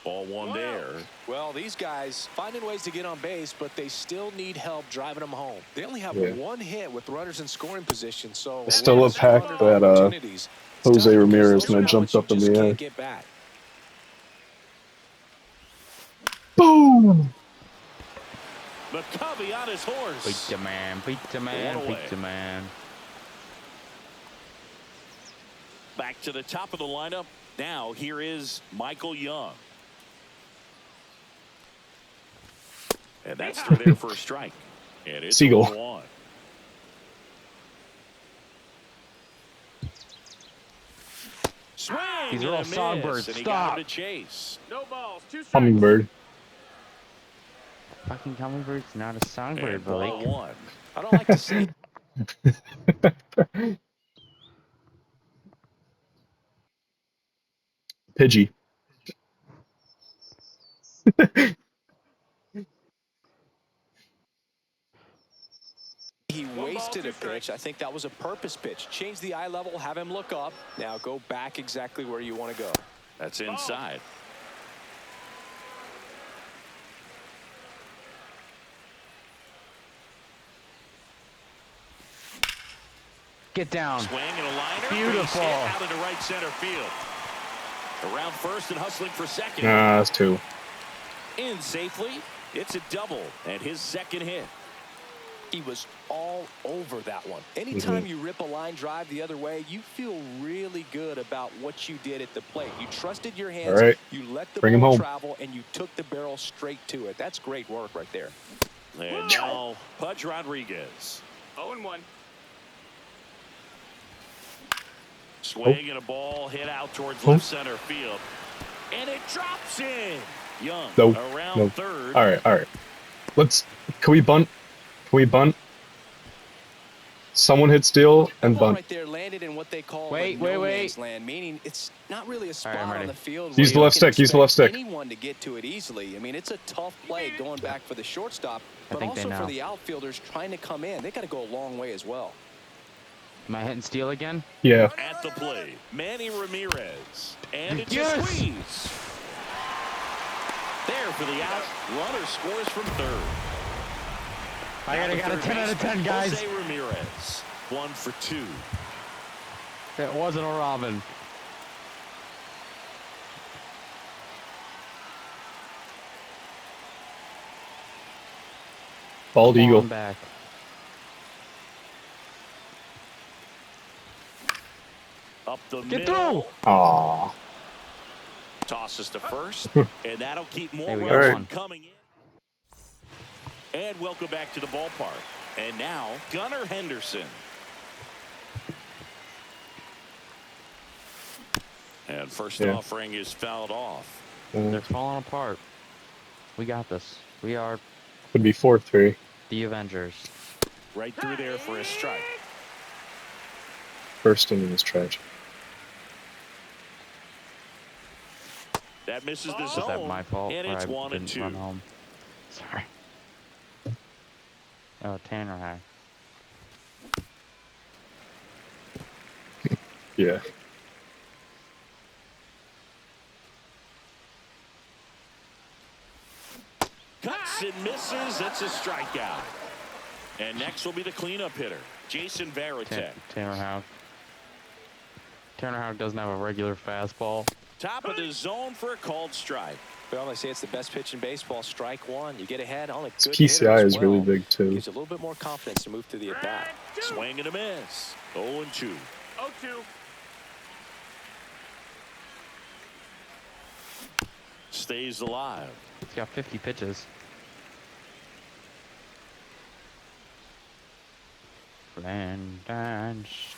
Speaker 1: Ball 1 there.
Speaker 3: Well, these guys finding ways to get on base, but they still need help driving them home. They only have
Speaker 2: Yeah.
Speaker 3: 1 hit with runners in scoring position, so
Speaker 2: Still a pack that
Speaker 3: opportunities. It's
Speaker 2: Jose
Speaker 3: tough because
Speaker 2: Ramirez
Speaker 3: those
Speaker 2: when I
Speaker 3: are
Speaker 2: jumped
Speaker 3: moments
Speaker 2: up in
Speaker 3: you
Speaker 2: the
Speaker 3: just
Speaker 2: air.
Speaker 3: can't get back.
Speaker 2: Boom!
Speaker 1: McCovey on his horse.
Speaker 4: Beat the man, beat the man,
Speaker 1: One
Speaker 4: beat
Speaker 1: away.
Speaker 4: the man.
Speaker 1: Back to the top of the lineup. Now here is Michael Young. And that's through there for a strike. And it's
Speaker 2: Seagull.
Speaker 1: 1-1.
Speaker 3: Swing
Speaker 4: He's You're all
Speaker 1: and a miss,
Speaker 4: songbirds.
Speaker 1: and he got
Speaker 4: Stop.
Speaker 1: him to chase.
Speaker 5: No balls. 2 strikes.
Speaker 2: Hummingbird.
Speaker 4: Fucking hummingbird's not a songbird,
Speaker 1: And ball
Speaker 4: Blake.
Speaker 1: one.
Speaker 3: I don't like to say
Speaker 2: Pidgey.
Speaker 3: he wasted a pitch. I think that was a purpose pitch. Change the eye level, have him look up. Now go back exactly where you want to go.
Speaker 1: That's inside.
Speaker 4: Get down.
Speaker 1: Swing and a liner.
Speaker 4: Beautiful.
Speaker 1: Base hit out into right center field. Around first and hustling for second.
Speaker 2: Nah, that's 2.
Speaker 1: In safely. It's a double and his second hit.
Speaker 3: He was all over that one. Anytime you rip a line drive the other way, you feel really good about what you did at the plate. You trusted your hands,
Speaker 2: All right.
Speaker 3: you let the
Speaker 2: Bring him
Speaker 3: ball
Speaker 2: home.
Speaker 3: travel, and you took the barrel straight to it. That's great work right there.
Speaker 1: And now Pudge Rodriguez.
Speaker 5: 0-1.
Speaker 1: Swing and a ball hit out towards left center field. And it drops in. Young around third.
Speaker 2: All right. Can we bunt? Can we bunt? Someone hit steal and
Speaker 3: The ball
Speaker 2: bunt.
Speaker 3: right there landed in what they call
Speaker 4: Wait.
Speaker 3: man's land, meaning it's not really a spot
Speaker 4: I'm
Speaker 3: on
Speaker 4: ready.
Speaker 3: the field.
Speaker 2: Use
Speaker 3: where
Speaker 2: the
Speaker 3: you
Speaker 2: left
Speaker 3: can
Speaker 2: stick, use the left
Speaker 3: expect
Speaker 2: stick.
Speaker 3: Anyone to get to it easily. I mean, it's a tough play going back for the shortstop, but
Speaker 4: think they
Speaker 3: also for
Speaker 4: know.
Speaker 3: the outfielders trying to come in. They got to go a long way as well.
Speaker 4: Am I hitting steal again?
Speaker 2: Yeah.
Speaker 1: At the plate, Manny Ramirez. And it's
Speaker 4: Yes!
Speaker 1: a squeeze. There for the out. Runner scores from third.
Speaker 4: I got a 10 out of 10, guys.
Speaker 1: Jose Ramirez, 1 for 2.
Speaker 4: It wasn't a Robin.
Speaker 2: Bald
Speaker 4: Come on
Speaker 2: eagle.
Speaker 4: back.
Speaker 1: Up the
Speaker 4: Get
Speaker 1: middle.
Speaker 4: through.
Speaker 2: Aww.
Speaker 1: Tosses to first. And that'll keep more
Speaker 4: There we
Speaker 1: runs
Speaker 2: go.
Speaker 1: from coming in. And welcome back to the ballpark. And now, Gunnar Henderson. And first offering is fouled off.
Speaker 4: They're falling apart. We got this. We are
Speaker 2: Could be 4-3.
Speaker 4: the Avengers.
Speaker 1: Right through there for a strike.
Speaker 2: First inning is tragic.
Speaker 1: That misses the
Speaker 4: Is
Speaker 1: zone.
Speaker 4: that my fault?
Speaker 1: And
Speaker 4: or
Speaker 1: it's
Speaker 4: I
Speaker 1: 1 and
Speaker 4: didn't
Speaker 1: 2.
Speaker 4: run home. Sorry. Oh, Tanner high.
Speaker 2: Yeah.
Speaker 1: Cuts and misses. It's a strikeout. And next will be the cleanup hitter, Jason Varitek.
Speaker 4: Tanner Houck. Tanner Houck doesn't have a regular fastball.
Speaker 1: Top of the zone for a called strike.
Speaker 3: Well, they say it's the best pitch in baseball. Strike one. You get ahead on a
Speaker 2: His
Speaker 3: good
Speaker 2: PCI
Speaker 3: hitter as
Speaker 2: is really
Speaker 3: well.
Speaker 2: big too.
Speaker 3: Gives you a little bit more confidence to move to the at-bat.
Speaker 1: Swing and a miss. 0 and 2.
Speaker 5: 0-2.
Speaker 1: Stays alive.
Speaker 4: He's got 50 pitches. Land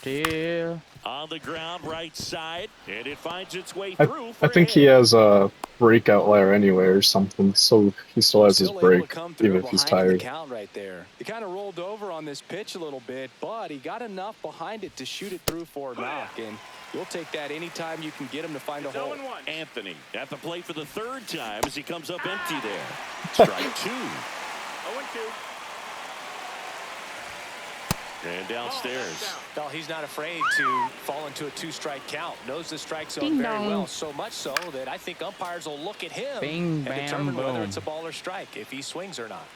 Speaker 4: still.
Speaker 1: On the ground, right side, and it finds its way
Speaker 2: I
Speaker 1: through. For
Speaker 2: think
Speaker 1: a
Speaker 2: he
Speaker 1: hit.
Speaker 2: has a break outlier anyway or something, so he still has his
Speaker 3: Still able to
Speaker 2: break,
Speaker 3: come through
Speaker 2: even if he's
Speaker 3: behind
Speaker 2: tired.
Speaker 3: the count right there. He kind of rolled over on this pitch a little bit, but he got enough behind it to shoot it through for a knock, and you'll take that anytime you can get him to find a hole.
Speaker 5: 0-1.
Speaker 1: Anthony at the plate for the third time as he comes up empty there. Strike 2.
Speaker 5: 0-2.
Speaker 1: And downstairs.
Speaker 3: Well, he's not afraid to fall into a two-strike count. Knows the strike zone very well, so much so that I think umpires will look at him
Speaker 4: Bing,
Speaker 3: and
Speaker 4: bam,
Speaker 3: determine whether
Speaker 4: boom.
Speaker 3: it's a ball or strike, if he swings or not.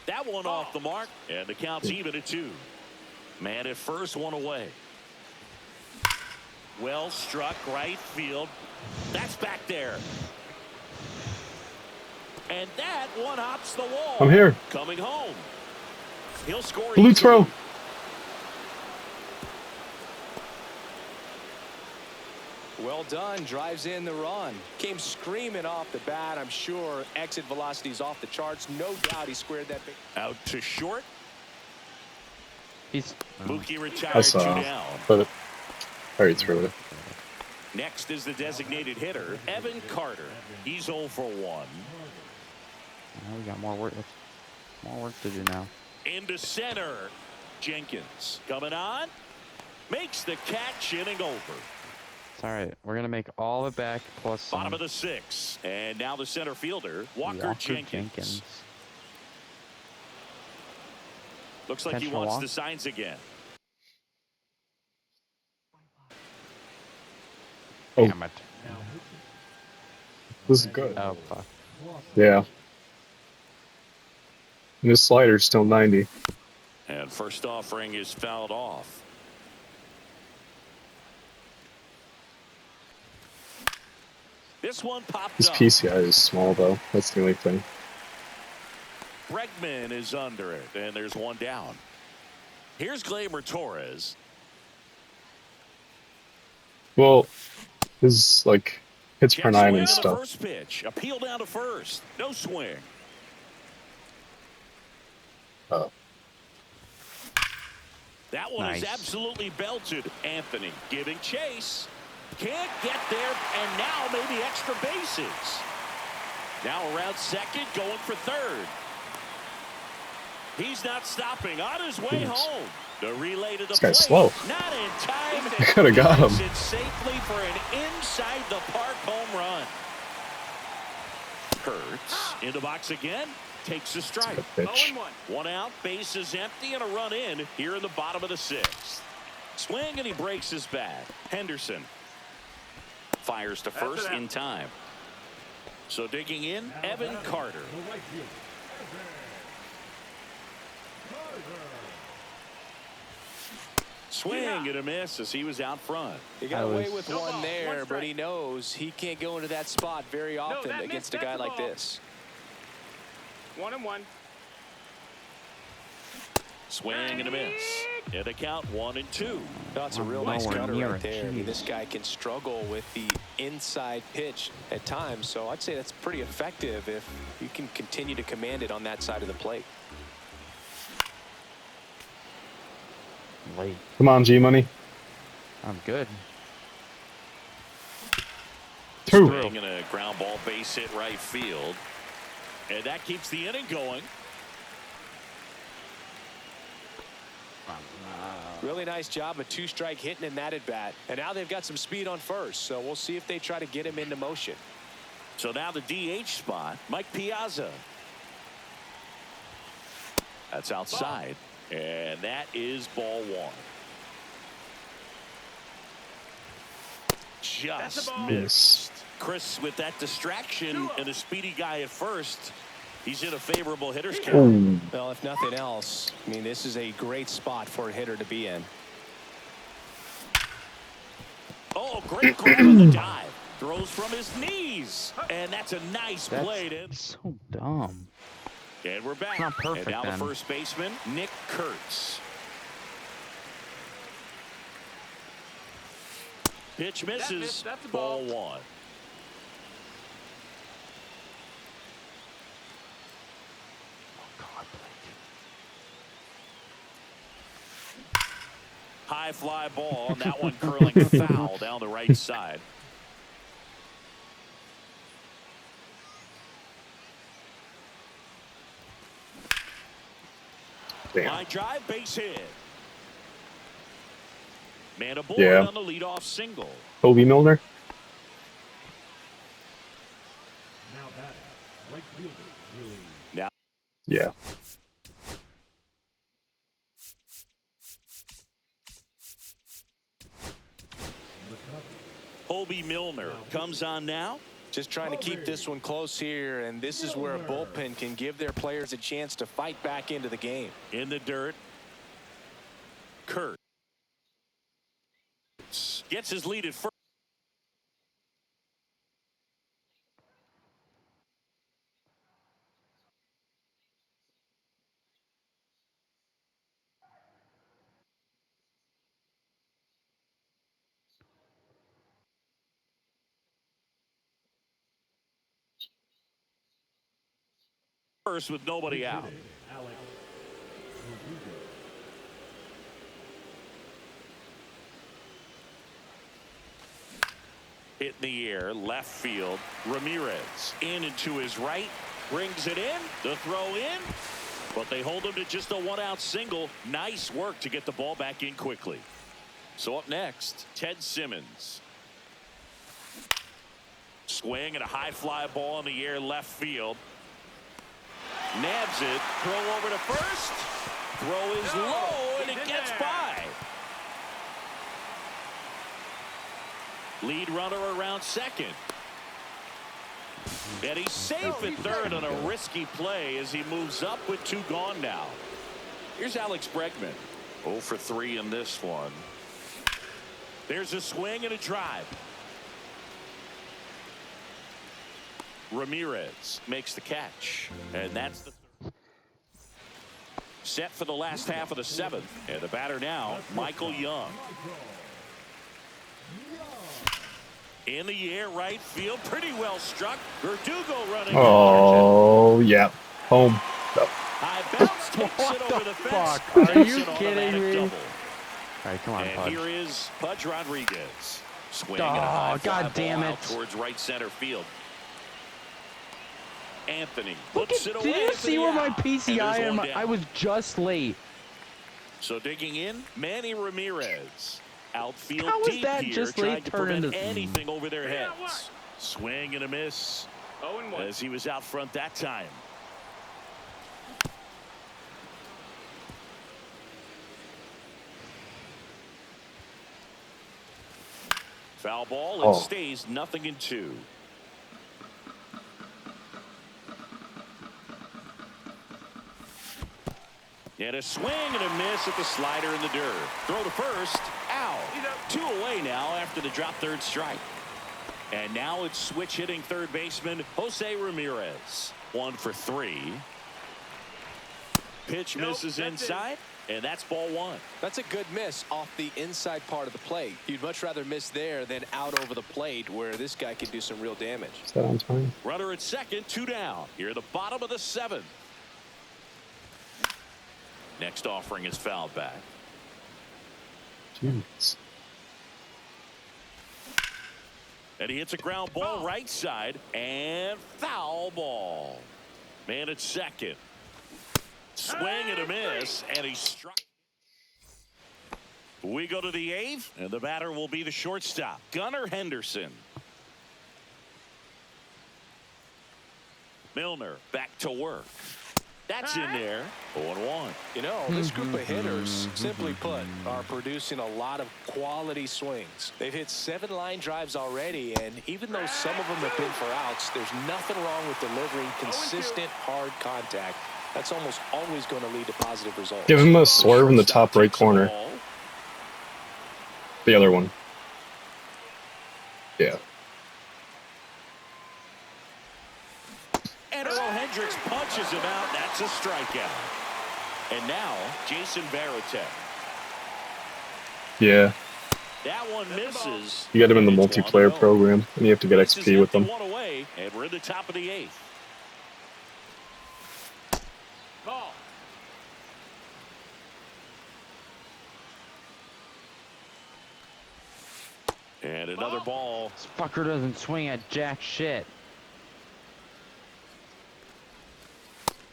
Speaker 1: That one off the mark, and the count's even at 2. Man at first, one away. Well struck, right field. That's back there. And that one hops the wall.
Speaker 2: I'm here.
Speaker 1: Coming home. He'll score.
Speaker 2: Blue
Speaker 1: easily.
Speaker 2: throw.
Speaker 3: Well done. Drives in the run. Came screaming off the bat. I'm sure exit velocity's off the charts. No doubt he squared that big.
Speaker 1: Out to short.
Speaker 4: He's
Speaker 1: Mookie
Speaker 2: I
Speaker 1: retired 2
Speaker 2: saw,
Speaker 1: down.
Speaker 2: but I already threw it.
Speaker 1: Next is the designated hitter, Evan Carter. He's 0 for 1.
Speaker 4: Now we got more work to do now.
Speaker 1: Into center. Jenkins coming on. Makes the catch, inning over.
Speaker 4: It's all right. We're going to make all of it back plus some.
Speaker 1: Bottom of the 6th. And now the center fielder, Walker Jenkins. Looks like he wants the signs again.
Speaker 2: Oh.
Speaker 4: Damn it.
Speaker 2: This is good.
Speaker 4: Oh, fuck.
Speaker 2: Yeah. And his slider's still 90.
Speaker 1: And first offering is fouled off. This one popped
Speaker 2: His
Speaker 1: up.
Speaker 2: PCI is small, though. That's the only thing.
Speaker 1: Bregman is under it, and there's one down. Here's Gleyber Torres.
Speaker 2: Well, his, like, hits per 9 and stuff.
Speaker 1: First pitch. Appeal down to first. No swing. That one is absolutely belted. Anthony giving chase. Can't get there, and now maybe extra bases. Now around second, going for third. He's not stopping. On his way home. The relay to the
Speaker 2: This
Speaker 1: plate.
Speaker 2: guy's slow.
Speaker 1: Not in time.
Speaker 2: I could have got him.
Speaker 1: It safely for an inside the park home run. Hurts in the box again. Takes a strike.
Speaker 5: 0-1.
Speaker 1: One out, base is empty, and a run in here in the bottom of the 6th. Swing, and he breaks his bat. Henderson fires to first in time. So digging in, Evan Carter. Swing and a miss as he was out front.
Speaker 3: He got away with one there, but he knows he can't go into that spot very often against a guy like this.
Speaker 5: 1-1.
Speaker 1: Swing and a miss. And a count 1-2.
Speaker 3: That's a real nice cutter right there. I mean, this guy can struggle with the inside pitch at times, so I'd say that's pretty effective if you can continue to command it on that side of the plate.
Speaker 4: Late.
Speaker 2: Come on, G-Money.
Speaker 4: I'm good.
Speaker 1: Swing and a ground ball base hit right field. And that keeps the inning going.
Speaker 3: Really nice job, a 2-strike hitting in that at bat. And now they've got some speed on first, so we'll see if they try to get him into motion.
Speaker 1: So now the DH spot, Mike Piazza. That's outside. And that is ball 1. Just missed. Chris, with that distraction and a speedy guy at first, he's in a favorable hitter's count.
Speaker 3: Well, if nothing else, I mean, this is a great spot for a hitter to be in.
Speaker 1: Oh, great grab on the dive. Throws from his knees. And that's a nice play.
Speaker 4: That's so dumb.
Speaker 1: And we're back.
Speaker 4: It's not perfect,
Speaker 1: and now
Speaker 4: then.
Speaker 1: the first baseman, Nick Kurtz. Pitch misses.
Speaker 5: That's a
Speaker 1: ball
Speaker 5: ball.
Speaker 1: 1. High fly ball, and that one curling foul down the right side. Line drive, base hit. Man aboard on the leadoff single.
Speaker 2: Kobe Milner.
Speaker 1: Now,
Speaker 2: Yeah.
Speaker 1: Kobe Milner comes on now.
Speaker 3: Just trying to keep this one close here, and this is where a bullpen can give their players a chance to fight back into the game.
Speaker 1: In the dirt. Kurt gets his lead at first. First with nobody out. Hit in the air, left field. Ramirez into his right, brings it in. The throw in, but they hold him to just a one-out single. Nice work to get the ball back in quickly. So up next, Ted Simmons. Swing and a high fly ball in the air, left field. Nabs it, throw over to first. Throw is low, and it gets by. Lead runner around second. And he's safe at third on a risky play as he moves up with 2 gone now. Here's Alex Bregman. 0 for 3 in this one. There's a swing and a drive. Ramirez makes the catch. And that's the third. Set for the last half of the 7th. And the batter now, Michael Young. In the air, right field, pretty well struck. Verdugo running.
Speaker 2: Oh, yeah. Home.
Speaker 1: High bounce takes it over the fence.
Speaker 4: Fuck? Are
Speaker 1: That's
Speaker 4: you
Speaker 1: an
Speaker 4: kidding
Speaker 1: automatic
Speaker 4: me?
Speaker 1: double.
Speaker 4: All right, come on,
Speaker 1: And
Speaker 4: Pudge.
Speaker 1: here is Pudge Rodriguez. Swing
Speaker 4: Oh,
Speaker 1: and a high fly
Speaker 4: God damn
Speaker 1: ball
Speaker 4: it.
Speaker 1: out towards right center field. Anthony
Speaker 4: Look
Speaker 1: puts
Speaker 4: at,
Speaker 1: it away.
Speaker 4: did you
Speaker 1: for
Speaker 4: see
Speaker 1: the
Speaker 4: where my
Speaker 1: out. And
Speaker 4: PCI
Speaker 1: there's
Speaker 4: and
Speaker 1: one
Speaker 4: my,
Speaker 1: down.
Speaker 4: I was just late.
Speaker 1: So digging in, Manny Ramirez. Outfield
Speaker 4: How was
Speaker 1: deep
Speaker 4: that
Speaker 1: here,
Speaker 4: just
Speaker 1: trying
Speaker 4: late
Speaker 1: to
Speaker 4: turn
Speaker 1: prevent
Speaker 4: into-
Speaker 1: anything over their heads. Swing and a miss
Speaker 5: 0-1.
Speaker 1: as he was out front that time. Foul ball. It
Speaker 2: Oh.
Speaker 1: stays 0-2. And a swing and a miss at the slider in the dirt. Throw to first. Out. 2 away now after the drop third strike. And now it's switch hitting third baseman Jose Ramirez. 1 for 3. Pitch misses inside. And that's ball 1.
Speaker 3: That's a good miss off the inside part of the plate. You'd much rather miss there than out over the plate where this guy can do some real damage.
Speaker 2: Is that on time?
Speaker 1: Runner at second, 2 down. Here at the bottom of the 7th. Next offering is fouled back.
Speaker 2: Jeez.
Speaker 1: And he hits a ground ball right side and foul ball. Man at second. Swing and a miss, and he struck. We go to the 8th, and the batter will be the shortstop, Gunnar Henderson. Milner back to work. That's in there. 0-1.
Speaker 3: You know, this group of hitters, simply put, are producing a lot of quality swings. They've hit 7 line drives already, and even though some of them have been for outs, there's nothing wrong with delivering consistent, hard contact. That's almost always going to lead to positive results.
Speaker 2: Give him a swerve in the top right corner.
Speaker 1: Ball.
Speaker 2: The other one. Yeah.
Speaker 1: And Earl Hendricks punches him out. That's a strikeout. And now, Jason Varitek.
Speaker 2: Yeah.
Speaker 1: That one misses.
Speaker 2: You get him in the
Speaker 1: It's
Speaker 2: multiplayer
Speaker 1: 1-0.
Speaker 2: program, and you have to get
Speaker 1: Bases
Speaker 2: XP with
Speaker 1: empty,
Speaker 2: them.
Speaker 1: 1 away, and we're in the top of the 8th.
Speaker 5: Ball.
Speaker 1: And another ball.
Speaker 4: This fucker doesn't swing at jack shit.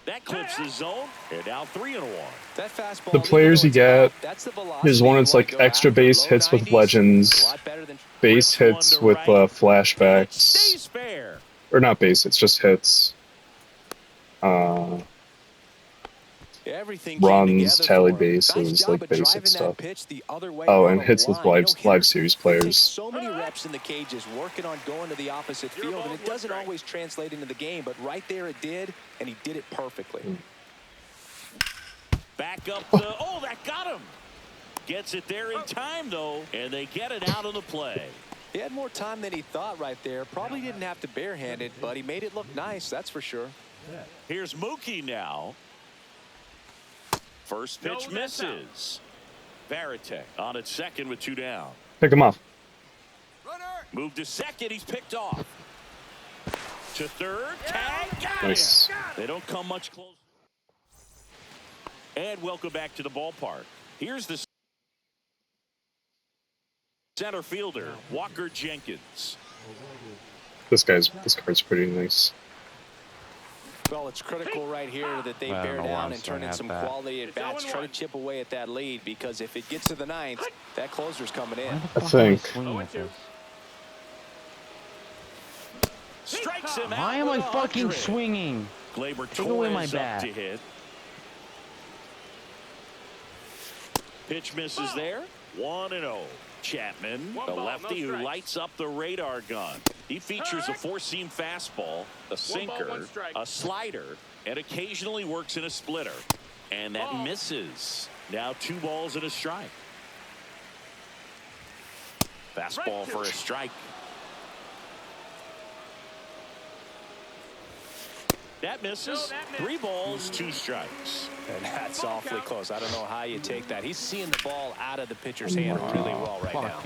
Speaker 1: That clips the zone. And now 3-1.
Speaker 3: That fastball,
Speaker 2: The players you get,
Speaker 3: that's the velocity
Speaker 2: there's one
Speaker 3: you
Speaker 2: that's
Speaker 3: wanna
Speaker 2: like
Speaker 3: go
Speaker 2: extra
Speaker 3: after.
Speaker 2: base
Speaker 3: Low
Speaker 2: hits with
Speaker 3: 90s,
Speaker 2: legends,
Speaker 3: a lot better than
Speaker 2: base
Speaker 1: Rips one
Speaker 2: hits
Speaker 1: to
Speaker 2: with
Speaker 1: right. And it
Speaker 2: flashbacks,
Speaker 1: stays fair.
Speaker 2: or not base hits, just hits.
Speaker 3: everything
Speaker 2: Runs,
Speaker 3: came together
Speaker 2: tallied
Speaker 3: for him.
Speaker 2: bases,
Speaker 3: Nice job
Speaker 2: like
Speaker 3: of
Speaker 2: basic
Speaker 3: driving that
Speaker 2: stuff.
Speaker 3: pitch the other way
Speaker 2: Oh,
Speaker 3: down
Speaker 2: and
Speaker 3: the
Speaker 2: hits with
Speaker 3: line. You know,
Speaker 2: live
Speaker 3: hitters,
Speaker 2: series
Speaker 3: they take
Speaker 2: players.
Speaker 3: so many reps in the cages working on going to the opposite field, and it doesn't always translate into the game, but right there it did, and he did it perfectly.
Speaker 1: Back up the. Oh, that got him. Gets it there in time, though, and they get it out of the play.
Speaker 3: He had more time than he thought right there. Probably didn't have to barehand it, but he made it look nice, that's for sure.
Speaker 1: Here's Mookie now. First pitch misses. Varitek on at second with 2 down.
Speaker 2: Pick him off.
Speaker 1: Move to second. He's picked off. To third. Tag. Got
Speaker 2: Nice.
Speaker 1: him. They don't come much closer. And welcome back to the ballpark. Here's the center fielder, Walker Jenkins.
Speaker 2: This card's pretty nice.
Speaker 3: Well, it's critical right here that they bear down and turn in some quality at bats. Try to chip away at that lead, because if it gets to the ninth, that closer's coming in.
Speaker 2: I think.
Speaker 1: Strikes him out.
Speaker 4: Why am I fucking swinging?
Speaker 1: Glaber
Speaker 4: Take away my
Speaker 1: Torres
Speaker 4: bat.
Speaker 1: up to hit. Pitch misses there. 1-0. Chapman, the lefty who lights up the radar gun. He features a four-seam fastball, a sinker, a slider, and occasionally works in a splitter. And that misses. Now 2 balls and a strike. Fastball for a strike. That misses. 3 balls, 2 strikes.
Speaker 3: And that's awfully close. I don't know how you take that. He's seeing the ball out of the pitcher's hand really well right now.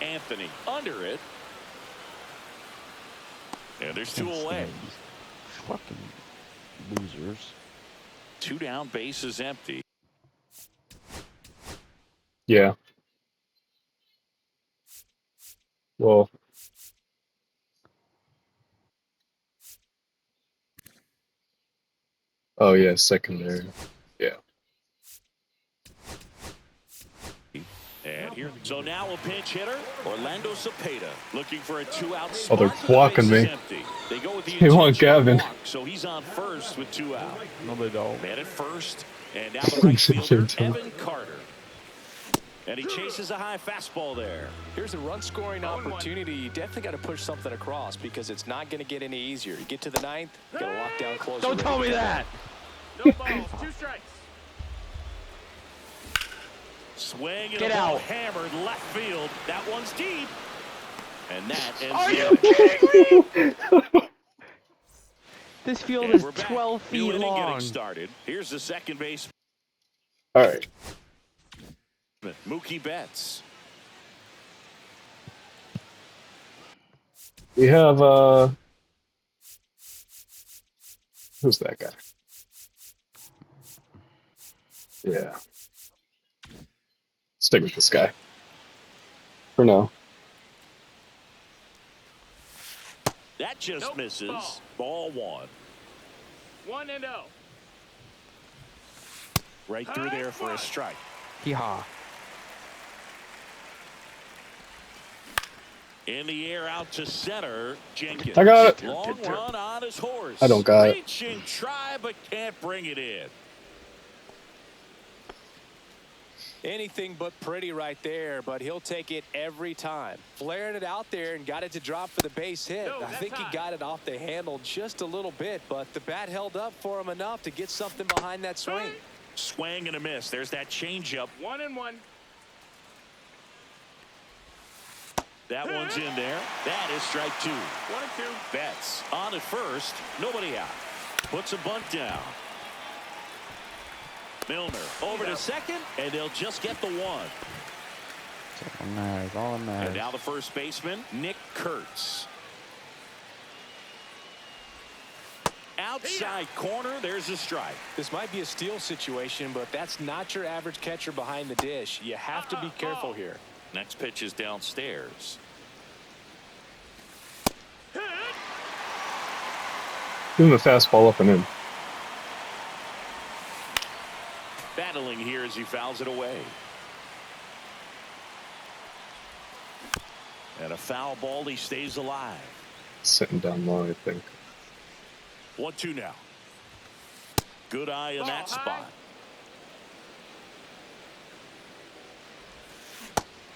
Speaker 1: Anthony under it. And there's 2 away.
Speaker 4: Fucking losers.
Speaker 1: 2 down, base is empty.
Speaker 2: Yeah. Well. Oh yeah, secondary. Yeah.
Speaker 1: And here, so now a pinch hitter, Orlando Cepeda, looking for a 2-out
Speaker 2: Oh,
Speaker 1: spot.
Speaker 2: they're blocking me.
Speaker 1: They go with the
Speaker 2: They want
Speaker 1: intentional
Speaker 2: Gavin.
Speaker 1: block, so he's on first with 2 out.
Speaker 4: No, they don't.
Speaker 1: Man at first, and now the right fielder, Evan Carter. And he chases a high fastball there.
Speaker 3: Here's a run-scoring opportunity. You definitely got to push something across, because it's not going to get any easier. You get to the ninth, you got to lock down closer.
Speaker 4: Don't tell me that.
Speaker 5: No balls, 2 strikes.
Speaker 1: Swing and
Speaker 4: Get
Speaker 1: a ball
Speaker 4: out.
Speaker 1: hammered left field. That one's deep. And that ends
Speaker 4: Are
Speaker 1: the
Speaker 4: you
Speaker 1: inning.
Speaker 4: kidding me? This field
Speaker 1: And
Speaker 4: is
Speaker 1: we're back.
Speaker 4: 12
Speaker 1: New
Speaker 4: feet
Speaker 1: inning
Speaker 4: long.
Speaker 1: getting started. Here's the second base.
Speaker 2: All right.
Speaker 1: Mookie Betts.
Speaker 2: We have who's that guy? Yeah. Stick with this guy. For now.
Speaker 1: That just misses. Ball 1.
Speaker 5: 1-0.
Speaker 1: Right through there for a strike.
Speaker 4: Yeehaw.
Speaker 1: In the air out to center. Jenkins.
Speaker 2: I got it.
Speaker 1: Long run on his horse.
Speaker 2: I don't got it.
Speaker 1: Reaching, try, but can't bring it in.
Speaker 3: Anything but pretty right there, but he'll take it every time. Flared it out there and got it to drop for the base hit.
Speaker 5: No,
Speaker 3: I think he
Speaker 5: high.
Speaker 3: got it off the handle just a little bit, but the bat held up for him enough to get something behind that swing.
Speaker 1: Swing and a miss. There's that changeup.
Speaker 5: 1-1.
Speaker 1: That one's in there. That is strike 2.
Speaker 5: 1-2.
Speaker 1: Betts on at first. Nobody out. Puts a bunt down. Milner over to second, and they'll just get the 1.
Speaker 4: All that
Speaker 1: And
Speaker 4: matters.
Speaker 1: now the first baseman, Nick Kurtz. Outside corner, there's a strike.
Speaker 3: This might be a steal situation, but that's not your average catcher behind the dish. You have to be careful here.
Speaker 1: Next pitch is downstairs.
Speaker 2: Give him a fastball up and in.
Speaker 1: Battling here as he fouls it away. And a foul ball, he stays alive.
Speaker 2: Sitting down low, I think.
Speaker 1: 1-2 now. Good eye in that spot.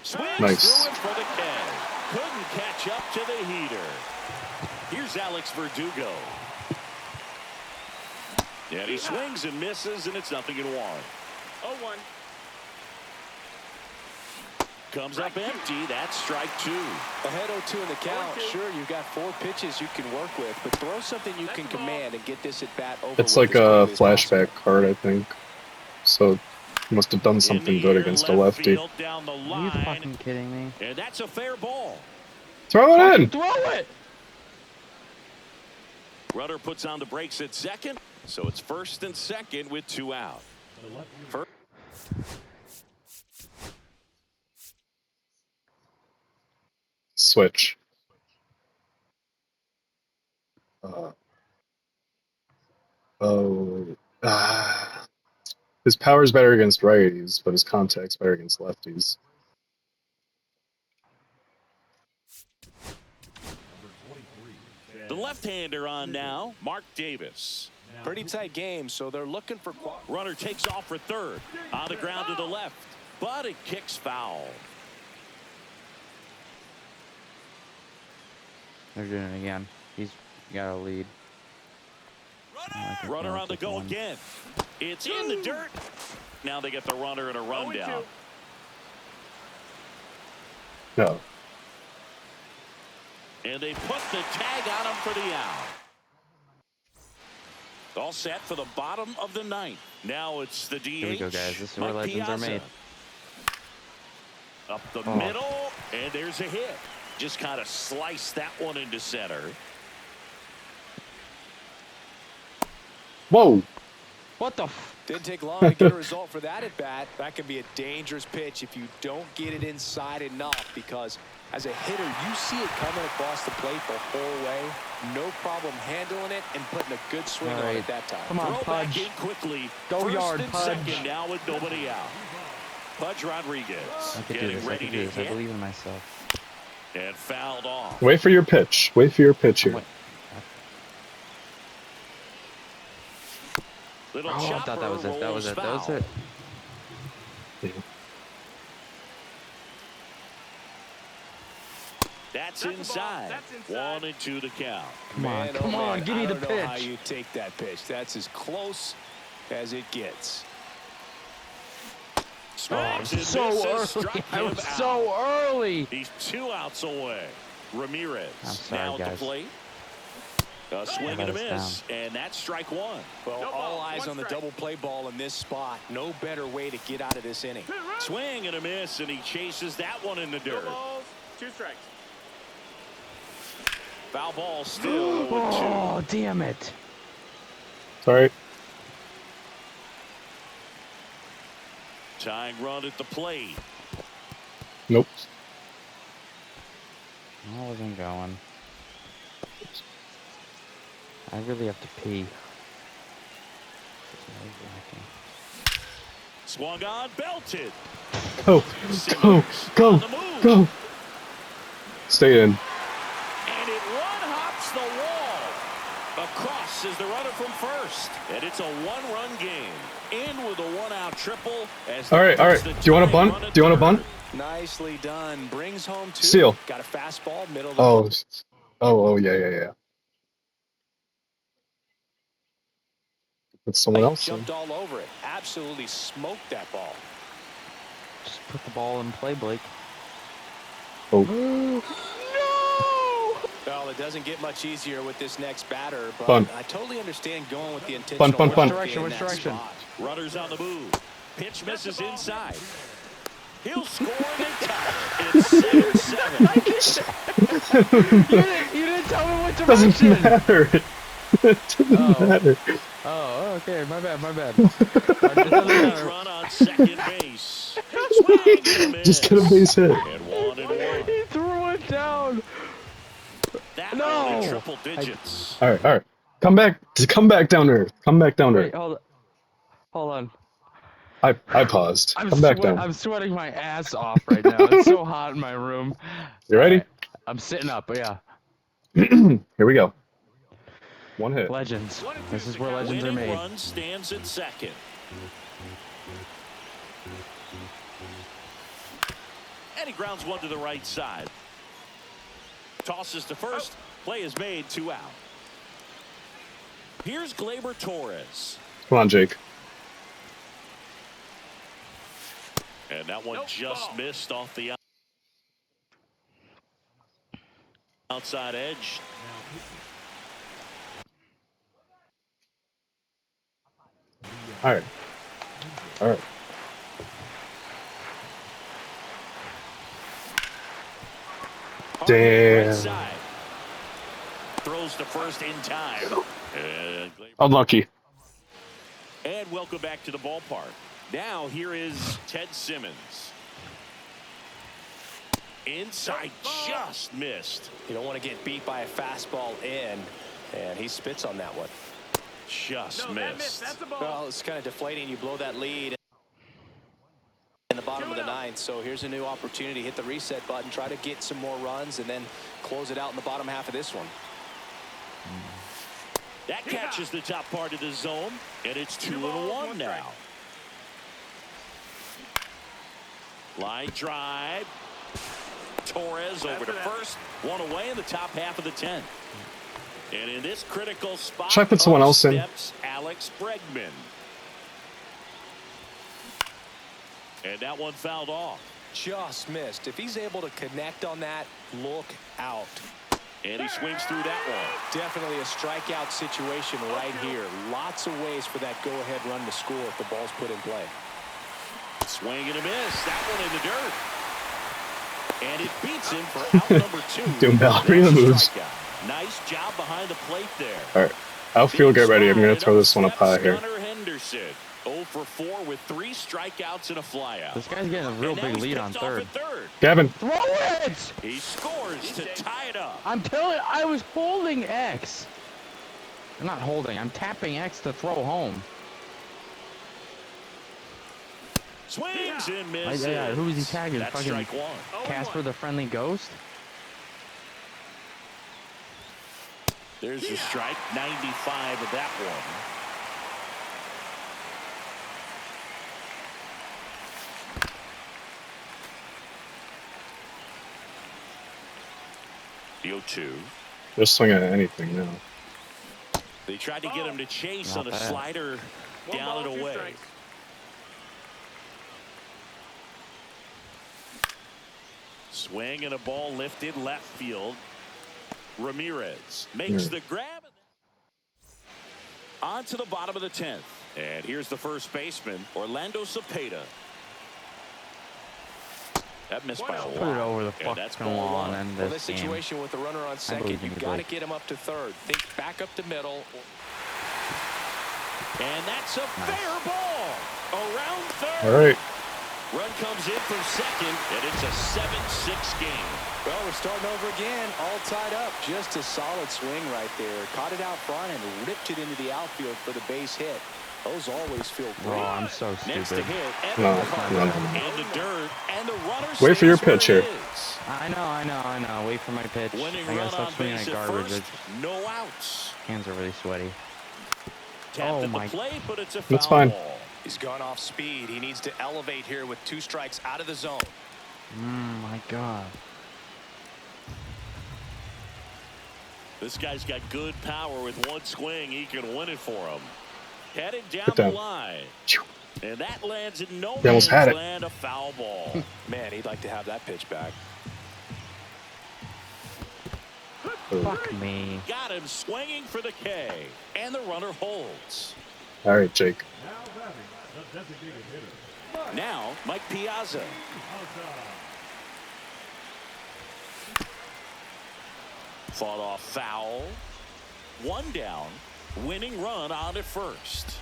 Speaker 1: Swings
Speaker 2: Nice.
Speaker 1: through it for the K. Couldn't catch up to the heater. Here's Alex Verdugo. And he swings and misses, and it's 0-1.
Speaker 5: 0-1.
Speaker 1: Comes up empty. That's strike 2.
Speaker 3: Ahead 0-2 in the count. Sure, you've got 4 pitches you can work with, but throw something you can command and get this at bat over.
Speaker 2: It's like a flashback card, I think. So he must have done something good against a lefty.
Speaker 1: Down the
Speaker 4: Are you
Speaker 1: line,
Speaker 4: fucking kidding me?
Speaker 1: and that's a fair ball.
Speaker 2: Throw it in!
Speaker 4: Throw it!
Speaker 1: Rudder puts on the brakes at second, so it's first and second with 2 out. First.
Speaker 2: Switch. Oh. His power's better against righties, but his contact's better against lefties.
Speaker 1: The left-hander on now, Mark Davis.
Speaker 3: Pretty tight game, so they're looking for...
Speaker 1: Runner takes off for third. On the ground to the left, but it kicks foul.
Speaker 4: They're doing it again. He's got a lead.
Speaker 1: Runner on the go again. It's in the dirt. Now they get the runner and a rundown.
Speaker 2: No.
Speaker 1: And they put the tag on him for the out. All set for the bottom of the ninth. Now it's the DH.
Speaker 4: Here we go, guys. This is where legends are made.
Speaker 1: Up the middle, and there's a hit. Just kind of sliced that one into center.
Speaker 2: Whoa!
Speaker 4: What the f...
Speaker 3: Didn't take long to get a result for that at bat. That can be a dangerous pitch if you don't get it inside enough, because as a hitter, you see it coming across the plate the whole way. No problem handling it and putting a good swing on it that time.
Speaker 4: Come on,
Speaker 1: Throw
Speaker 4: Pudge.
Speaker 1: back in quickly.
Speaker 4: Go
Speaker 1: First
Speaker 4: yard,
Speaker 1: and
Speaker 4: Pudge.
Speaker 1: second now with nobody out. Pudge Rodriguez
Speaker 4: I could do
Speaker 1: getting
Speaker 4: this. I
Speaker 1: ready
Speaker 4: could do
Speaker 1: to
Speaker 4: this. I
Speaker 1: hit
Speaker 4: believe in myself.
Speaker 1: and fouled off.
Speaker 2: Wait for your pitch. Wait for your pitch here.
Speaker 1: Little
Speaker 4: Oh, I
Speaker 1: chopper
Speaker 4: thought that was it. That was
Speaker 1: rolls
Speaker 4: it. That was
Speaker 1: foul.
Speaker 4: it.
Speaker 1: That's
Speaker 5: That's the ball.
Speaker 1: inside.
Speaker 5: That's inside.
Speaker 1: 1-2 the count.
Speaker 4: Come on, come on. Give me the
Speaker 3: I don't know how
Speaker 4: pitch.
Speaker 3: you take that pitch. That's as close as it gets.
Speaker 1: Swings and
Speaker 4: So
Speaker 1: misses,
Speaker 4: early.
Speaker 1: struck
Speaker 4: I
Speaker 1: him
Speaker 4: was
Speaker 1: out.
Speaker 4: so early.
Speaker 1: He's 2 outs away. Ramirez
Speaker 4: I'm sorry,
Speaker 1: now at the
Speaker 4: guys.
Speaker 1: plate. A swing and a
Speaker 4: let us
Speaker 1: miss, and that's strike one.
Speaker 3: Well,
Speaker 5: No
Speaker 3: all
Speaker 5: ball,
Speaker 3: eyes
Speaker 5: one
Speaker 3: on the
Speaker 5: strike.
Speaker 3: double play ball in this spot. No better way to get out of this inning.
Speaker 1: Swing and a miss, and he chases that one in the
Speaker 5: No
Speaker 1: dirt.
Speaker 5: balls, 2 strikes.
Speaker 1: Foul ball still 0-2.
Speaker 4: Oh, damn it.
Speaker 2: Sorry.
Speaker 1: Tying run at the plate.
Speaker 2: Nope.
Speaker 4: I wasn't going. I really have to pee.
Speaker 1: Swung on, belted.
Speaker 2: Go! Go! Go!
Speaker 1: On the move.
Speaker 2: Go! Stay in.
Speaker 1: And it run hops the wall. Across is the runner from first. And it's a 1-run game. In with a 1-out triple. As
Speaker 2: All right, all right.
Speaker 1: the
Speaker 2: Do you want a
Speaker 1: tying
Speaker 2: bunt?
Speaker 1: run at
Speaker 2: Do you want a
Speaker 1: third.
Speaker 2: bunt?
Speaker 3: Nicely done. Brings home 2.
Speaker 2: Seal.
Speaker 3: Got a fastball, middle of the
Speaker 2: Oh. Oh, yeah. That's someone
Speaker 3: plate.
Speaker 2: else.
Speaker 3: Jumped all over it. Absolutely smoked that ball.
Speaker 4: Just put the ball in play, Blake.
Speaker 2: Oh.
Speaker 3: Well, it doesn't get much easier with this next batter, but
Speaker 2: Bunt.
Speaker 3: I totally understand going with the intentional.
Speaker 2: Bunt.
Speaker 3: work
Speaker 4: Direction,
Speaker 3: in
Speaker 4: which
Speaker 3: that
Speaker 4: direction?
Speaker 3: spot.
Speaker 1: Runners on the move. Pitch misses inside. He'll score and they tie it. It's 7-7.
Speaker 4: You didn't tell me what
Speaker 2: Doesn't
Speaker 4: direction.
Speaker 2: matter. It doesn't matter.
Speaker 4: Oh, okay. My bad.
Speaker 1: Lead run on second base. Swing and a miss.
Speaker 2: Just get a base hit.
Speaker 1: And 1-1.
Speaker 4: He threw it down.
Speaker 1: That
Speaker 4: No.
Speaker 1: one in triple digits.
Speaker 2: All right. Come back down to earth. Come back down to
Speaker 4: Wait,
Speaker 2: earth.
Speaker 4: hold on.
Speaker 2: I paused. Come back down.
Speaker 4: I'm sweating my ass off right now. It's so hot in my room.
Speaker 2: You ready?
Speaker 4: I'm sitting up, yeah.
Speaker 2: Here we go. One hit.
Speaker 4: Legends. This is where legends are
Speaker 1: Winning
Speaker 4: made.
Speaker 1: run stands at second. And he grounds one to the right side. Tosses to first. Play is made, 2 out. Here's Gleyber Torres.
Speaker 2: Come on, Jake.
Speaker 1: And that one just missed off the outside edge.
Speaker 2: All right. Damn.
Speaker 1: Right side. Throws to first in time. And
Speaker 2: Unlucky.
Speaker 1: And welcome back to the ballpark. Now here is Ted Simmons. Inside, just missed.
Speaker 3: You don't want to get beat by a fastball in. And he spits on that one.
Speaker 1: Just
Speaker 5: No, that
Speaker 1: missed.
Speaker 5: That's a ball.
Speaker 3: Well, it's kind of deflating. You blow that lead in the bottom of the ninth. So here's a new opportunity. Hit the reset button. Try to get some more runs and then close it out in the bottom half of this one.
Speaker 1: That catches the top part of the zone, and it's 2-1 now. Line drive. Torres over to first. One away in the top half of the 10th. And in this critical spot,
Speaker 2: Should I put someone else in?
Speaker 1: steps Alex Bregman. And that one fouled off.
Speaker 3: Just missed. If he's able to connect on that, look out.
Speaker 1: And he swings through that one.
Speaker 3: Definitely a strikeout situation right here. Lots of ways for that go-ahead run to score if the ball's put in play.
Speaker 1: Swing and a miss. That one in the dirt. And it beats him for out number 2.
Speaker 2: Doing ballerina moves.
Speaker 1: Nice job behind the plate there.
Speaker 2: All right. Outfield, get ready. I'm going to throw this one up high here.
Speaker 1: Gunnar Henderson, 0 for 4 with 3 strikeouts and a flyout.
Speaker 4: This guy's getting a real big lead on third.
Speaker 2: Gavin.
Speaker 4: Throw it!
Speaker 1: He scores to tie it up.
Speaker 4: I'm telling you, I was holding X. I'm not holding. I'm tapping X to throw home.
Speaker 1: Swings and misses.
Speaker 4: Yeah, who was he tagging?
Speaker 1: That's
Speaker 4: Fucking
Speaker 1: strike 1.
Speaker 4: Casper the Friendly Ghost?
Speaker 1: There's the strike, 95 of that one. The 0-2.
Speaker 2: Just swing at anything now.
Speaker 1: They tried to get him to chase
Speaker 4: Not
Speaker 1: on a
Speaker 4: bad.
Speaker 1: slider
Speaker 5: One
Speaker 1: down
Speaker 5: ball,
Speaker 1: and
Speaker 5: 2
Speaker 1: away.
Speaker 5: strikes.
Speaker 1: Swing and a ball lifted left field. Ramirez makes the grab. On to the bottom of the 10th. And here's the first baseman, Orlando Cepeda. That missed by a lot.
Speaker 4: Put it over the
Speaker 1: And
Speaker 4: fuck.
Speaker 1: that's
Speaker 4: Come
Speaker 1: ball
Speaker 4: on,
Speaker 1: 1.
Speaker 4: end
Speaker 3: Well,
Speaker 4: this
Speaker 3: this
Speaker 4: game.
Speaker 3: situation with the runner on second,
Speaker 4: believe in
Speaker 3: you've
Speaker 4: the
Speaker 3: got to
Speaker 4: break.
Speaker 3: get him up to third. Think back up the middle.
Speaker 1: And that's a fair ball. Around third.
Speaker 2: All right.
Speaker 1: Run comes in from second, and it's a 7-6 game.
Speaker 3: Well, we're starting over again, all tied up. Just a solid swing right there. Caught it out front and ripped it into the outfield for the base hit. Those always feel
Speaker 4: Oh,
Speaker 3: great.
Speaker 4: I'm so
Speaker 1: Next to
Speaker 4: stupid.
Speaker 1: hit,
Speaker 2: No,
Speaker 1: Evan Carter
Speaker 2: no.
Speaker 1: in the dirt, and the runner
Speaker 2: Wait for your
Speaker 1: stays where
Speaker 2: pitch
Speaker 1: it
Speaker 2: here.
Speaker 1: is.
Speaker 4: I know. Wait for my pitch.
Speaker 1: Winning
Speaker 4: I gotta
Speaker 1: run
Speaker 4: stop
Speaker 1: on
Speaker 4: swinging
Speaker 1: base
Speaker 4: at
Speaker 1: at
Speaker 4: garbage.
Speaker 1: first, no outs.
Speaker 4: Hands are really sweaty.
Speaker 1: Tapped
Speaker 4: Oh
Speaker 1: at
Speaker 4: my-
Speaker 1: the plate, but it's a foul
Speaker 2: That's fine.
Speaker 1: ball.
Speaker 3: He's gone off speed. He needs to elevate here with 2 strikes out of the zone.
Speaker 4: My God.
Speaker 1: This guy's got good power. With one swing, he can win it for him. Headed down
Speaker 2: Get
Speaker 1: the
Speaker 2: down.
Speaker 1: line. And that lands in no
Speaker 2: They almost
Speaker 1: man's
Speaker 2: had it.
Speaker 1: land, a foul ball.
Speaker 3: Man, he'd like to have that pitch back.
Speaker 4: Fuck me.
Speaker 1: Got him swinging for the K. And the runner holds.
Speaker 2: All right, Jake.
Speaker 1: Now, Mike Piazza. Fought off foul. 1 down. Winning run on at first.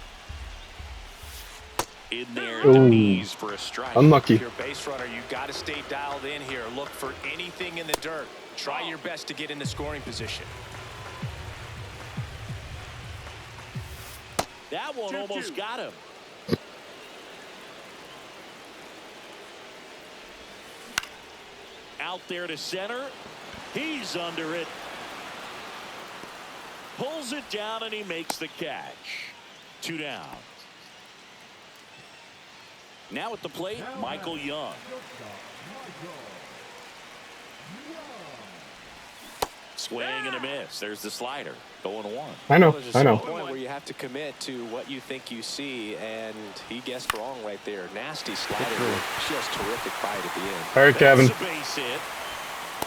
Speaker 1: In there at the
Speaker 2: Ooh.
Speaker 1: knees for a strike.
Speaker 2: Unlucky.
Speaker 3: If you're a base runner, you got to stay dialed in here. Look for anything in the dirt. Try your best to get in the scoring position.
Speaker 1: That one almost got him. Out there to center. He's under it. Pulls it down and he makes the catch. 2 down. Now at the plate, Michael Young. Swing and a miss. There's the slider. 0-1.
Speaker 2: I know.
Speaker 3: There's a
Speaker 2: I know.
Speaker 3: certain point where you have to commit to what you think you see, and he guessed wrong right there. Nasty slider. Just terrific bite at the end.
Speaker 2: All right, Gavin.
Speaker 1: That's a base hit.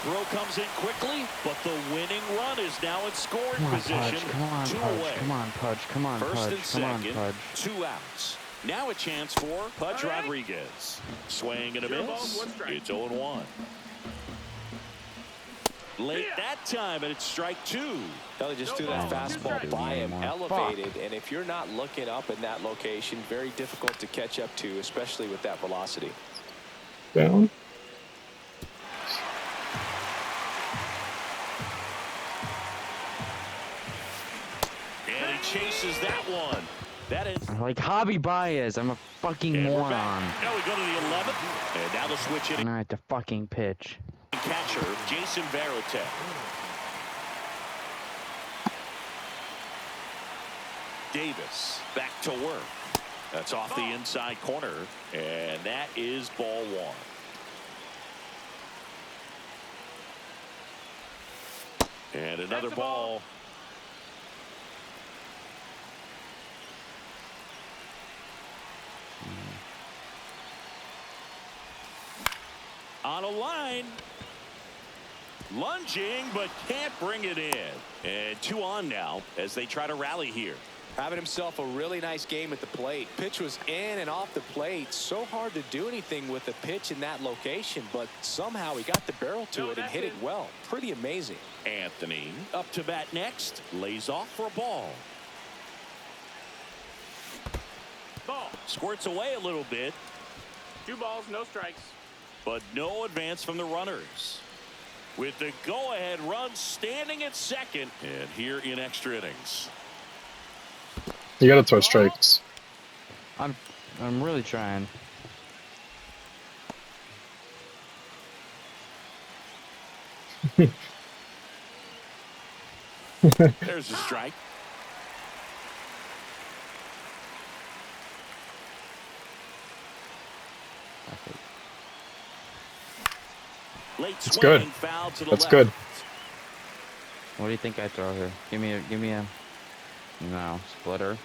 Speaker 1: Throw comes in quickly, but the winning run is now in scoring
Speaker 4: Come on,
Speaker 1: position.
Speaker 4: Pudge. Come on,
Speaker 1: 2
Speaker 4: Pudge.
Speaker 1: away.
Speaker 4: Come on, Pudge. Come on,
Speaker 1: First
Speaker 4: Pudge.
Speaker 1: and
Speaker 4: Come on,
Speaker 1: second,
Speaker 4: Pudge.
Speaker 1: 2 outs. Now a chance for Pudge Rodriguez. Swing and a miss. It's 0-1. Late that time, and it's strike 2.
Speaker 3: Kelly just threw that fastball by him,
Speaker 4: Fuck.
Speaker 3: elevated, and if you're not looking up in that location, very difficult to catch up to, especially with that velocity.
Speaker 2: Down.
Speaker 4: Like Javi Baez, I'm a fucking
Speaker 1: And we're
Speaker 4: moron.
Speaker 1: back. Now we go to the 11th. And now the switch hitting
Speaker 4: And I have to fucking pitch.
Speaker 1: catcher, Jason Varitek. Davis back to work. That's off the inside corner. And that is ball one. And another ball. On a line. Lunging, but can't bring it in. And 2 on now as they try to rally here.
Speaker 3: Having himself a really nice game at the plate. Pitch was in and off the plate. So hard to do anything with the pitch in that location, but somehow he got the barrel to it and hit it well. Pretty amazing.
Speaker 1: Anthony up to bat next. Lays off for a ball.
Speaker 5: Ball.
Speaker 1: Squirts away a little bit,
Speaker 5: 2 balls, no strikes.
Speaker 1: but no advance from the runners. With the go-ahead run standing at second, and here in extra innings.
Speaker 2: You gotta throw strikes.
Speaker 4: I'm really trying.
Speaker 1: There's a strike. Late
Speaker 2: It's
Speaker 1: swing,
Speaker 2: good.
Speaker 1: foul to the
Speaker 2: That's
Speaker 1: left.
Speaker 2: good.
Speaker 4: What do you think I throw here? Give me a no splitter.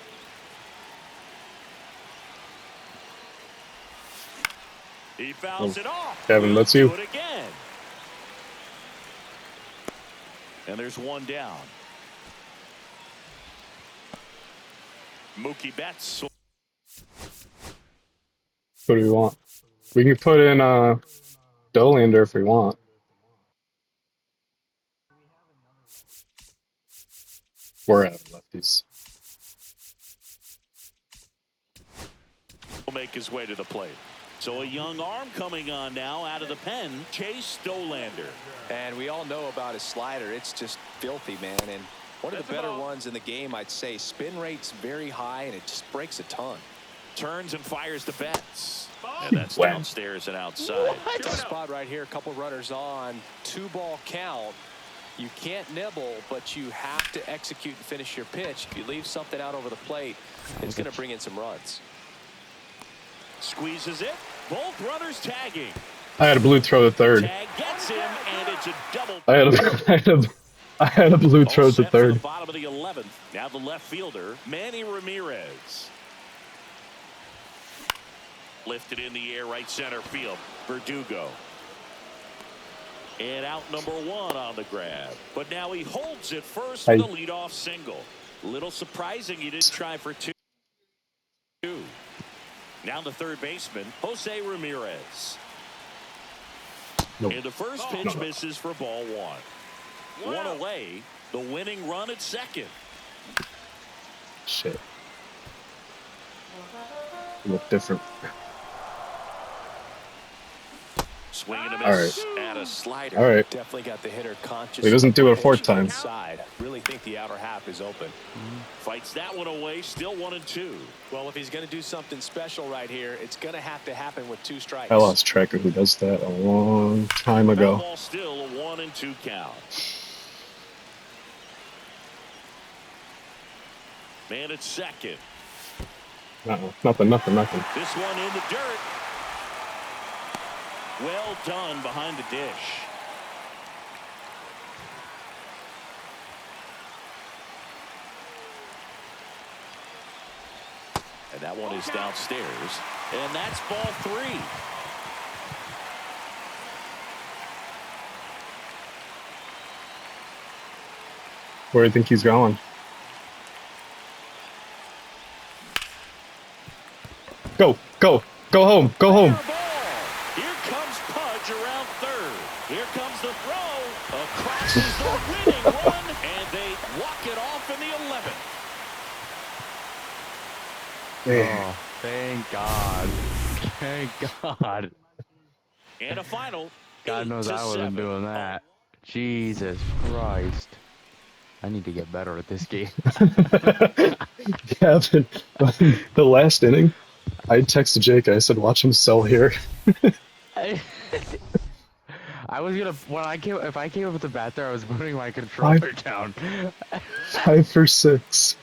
Speaker 1: He fouls it off.
Speaker 2: Kevin,
Speaker 1: We'll
Speaker 2: that's
Speaker 1: do
Speaker 2: you.
Speaker 1: it again. And there's one down. Mookie Betts.
Speaker 2: What do we want? We can put in Dolander if we want. We're out of lefties.
Speaker 1: Will make his way to the plate. So a young arm coming on now out of the pen, Chase Dolander.
Speaker 3: And we all know about his slider. It's just filthy, man. And one of the better ones in the game, I'd say. Spin rate's very high, and it just breaks a ton.
Speaker 1: Turns and fires to Betts. And that's
Speaker 2: Wow.
Speaker 1: downstairs and outside.
Speaker 3: Tough spot right here. A couple runners on. 2-ball count. You can't nibble, but you have to execute and finish your pitch. If you leave something out over the plate, it's going to bring in some runs.
Speaker 1: Squeezes it. Both runners tagging.
Speaker 2: I had a blue throw to third.
Speaker 1: Tag gets him, and it's a double.
Speaker 2: I had a blue throw
Speaker 1: All
Speaker 2: to
Speaker 1: set for
Speaker 2: third.
Speaker 1: the bottom of the 11th. Now the left fielder, Manny Ramirez. Lifted in the air, right center field. Verdugo. And out number 1 on the grab. But now he holds it first with a leadoff single. A little surprising he didn't try for 2. Now the third baseman, Jose Ramirez.
Speaker 2: Nope.
Speaker 1: And the first pitch misses for ball 1. One away, the winning run at second.
Speaker 2: Shit. Look different.
Speaker 1: Swing and a
Speaker 2: All
Speaker 1: miss at a slider.
Speaker 2: All right.
Speaker 3: Definitely got the hitter conscious.
Speaker 2: He doesn't do it a fourth time.
Speaker 3: Inside. Really think the outer half is open.
Speaker 1: Fights that one away, still 1-2.
Speaker 3: Well, if he's going to do something special right here, it's going to have to happen with 2 strikes.
Speaker 2: I lost track of who does that a long time
Speaker 1: Foul
Speaker 2: ago.
Speaker 1: ball still a 1-2 count. Man at second.
Speaker 2: Nothing.
Speaker 1: This one in the dirt. Well done behind the dish. And that one is downstairs. And that's ball 3.
Speaker 2: Where do you think he's going? Go home.
Speaker 1: Fair ball. Here comes Pudge around third. Here comes the throw. Across is the winning run, and they walk it off in the 11th.
Speaker 4: Oh, thank God. Thank God.
Speaker 1: And a final.
Speaker 4: God knows I wasn't
Speaker 1: 8-7.
Speaker 4: doing that. Jesus Christ. I need to get better at this game.
Speaker 2: Yeah, the last inning, I texted Jake. I said, "Watch him sell here."
Speaker 4: I was gonna if I came up with the bat there, I was putting my
Speaker 2: Five,
Speaker 4: controller down.
Speaker 2: 5 for 6.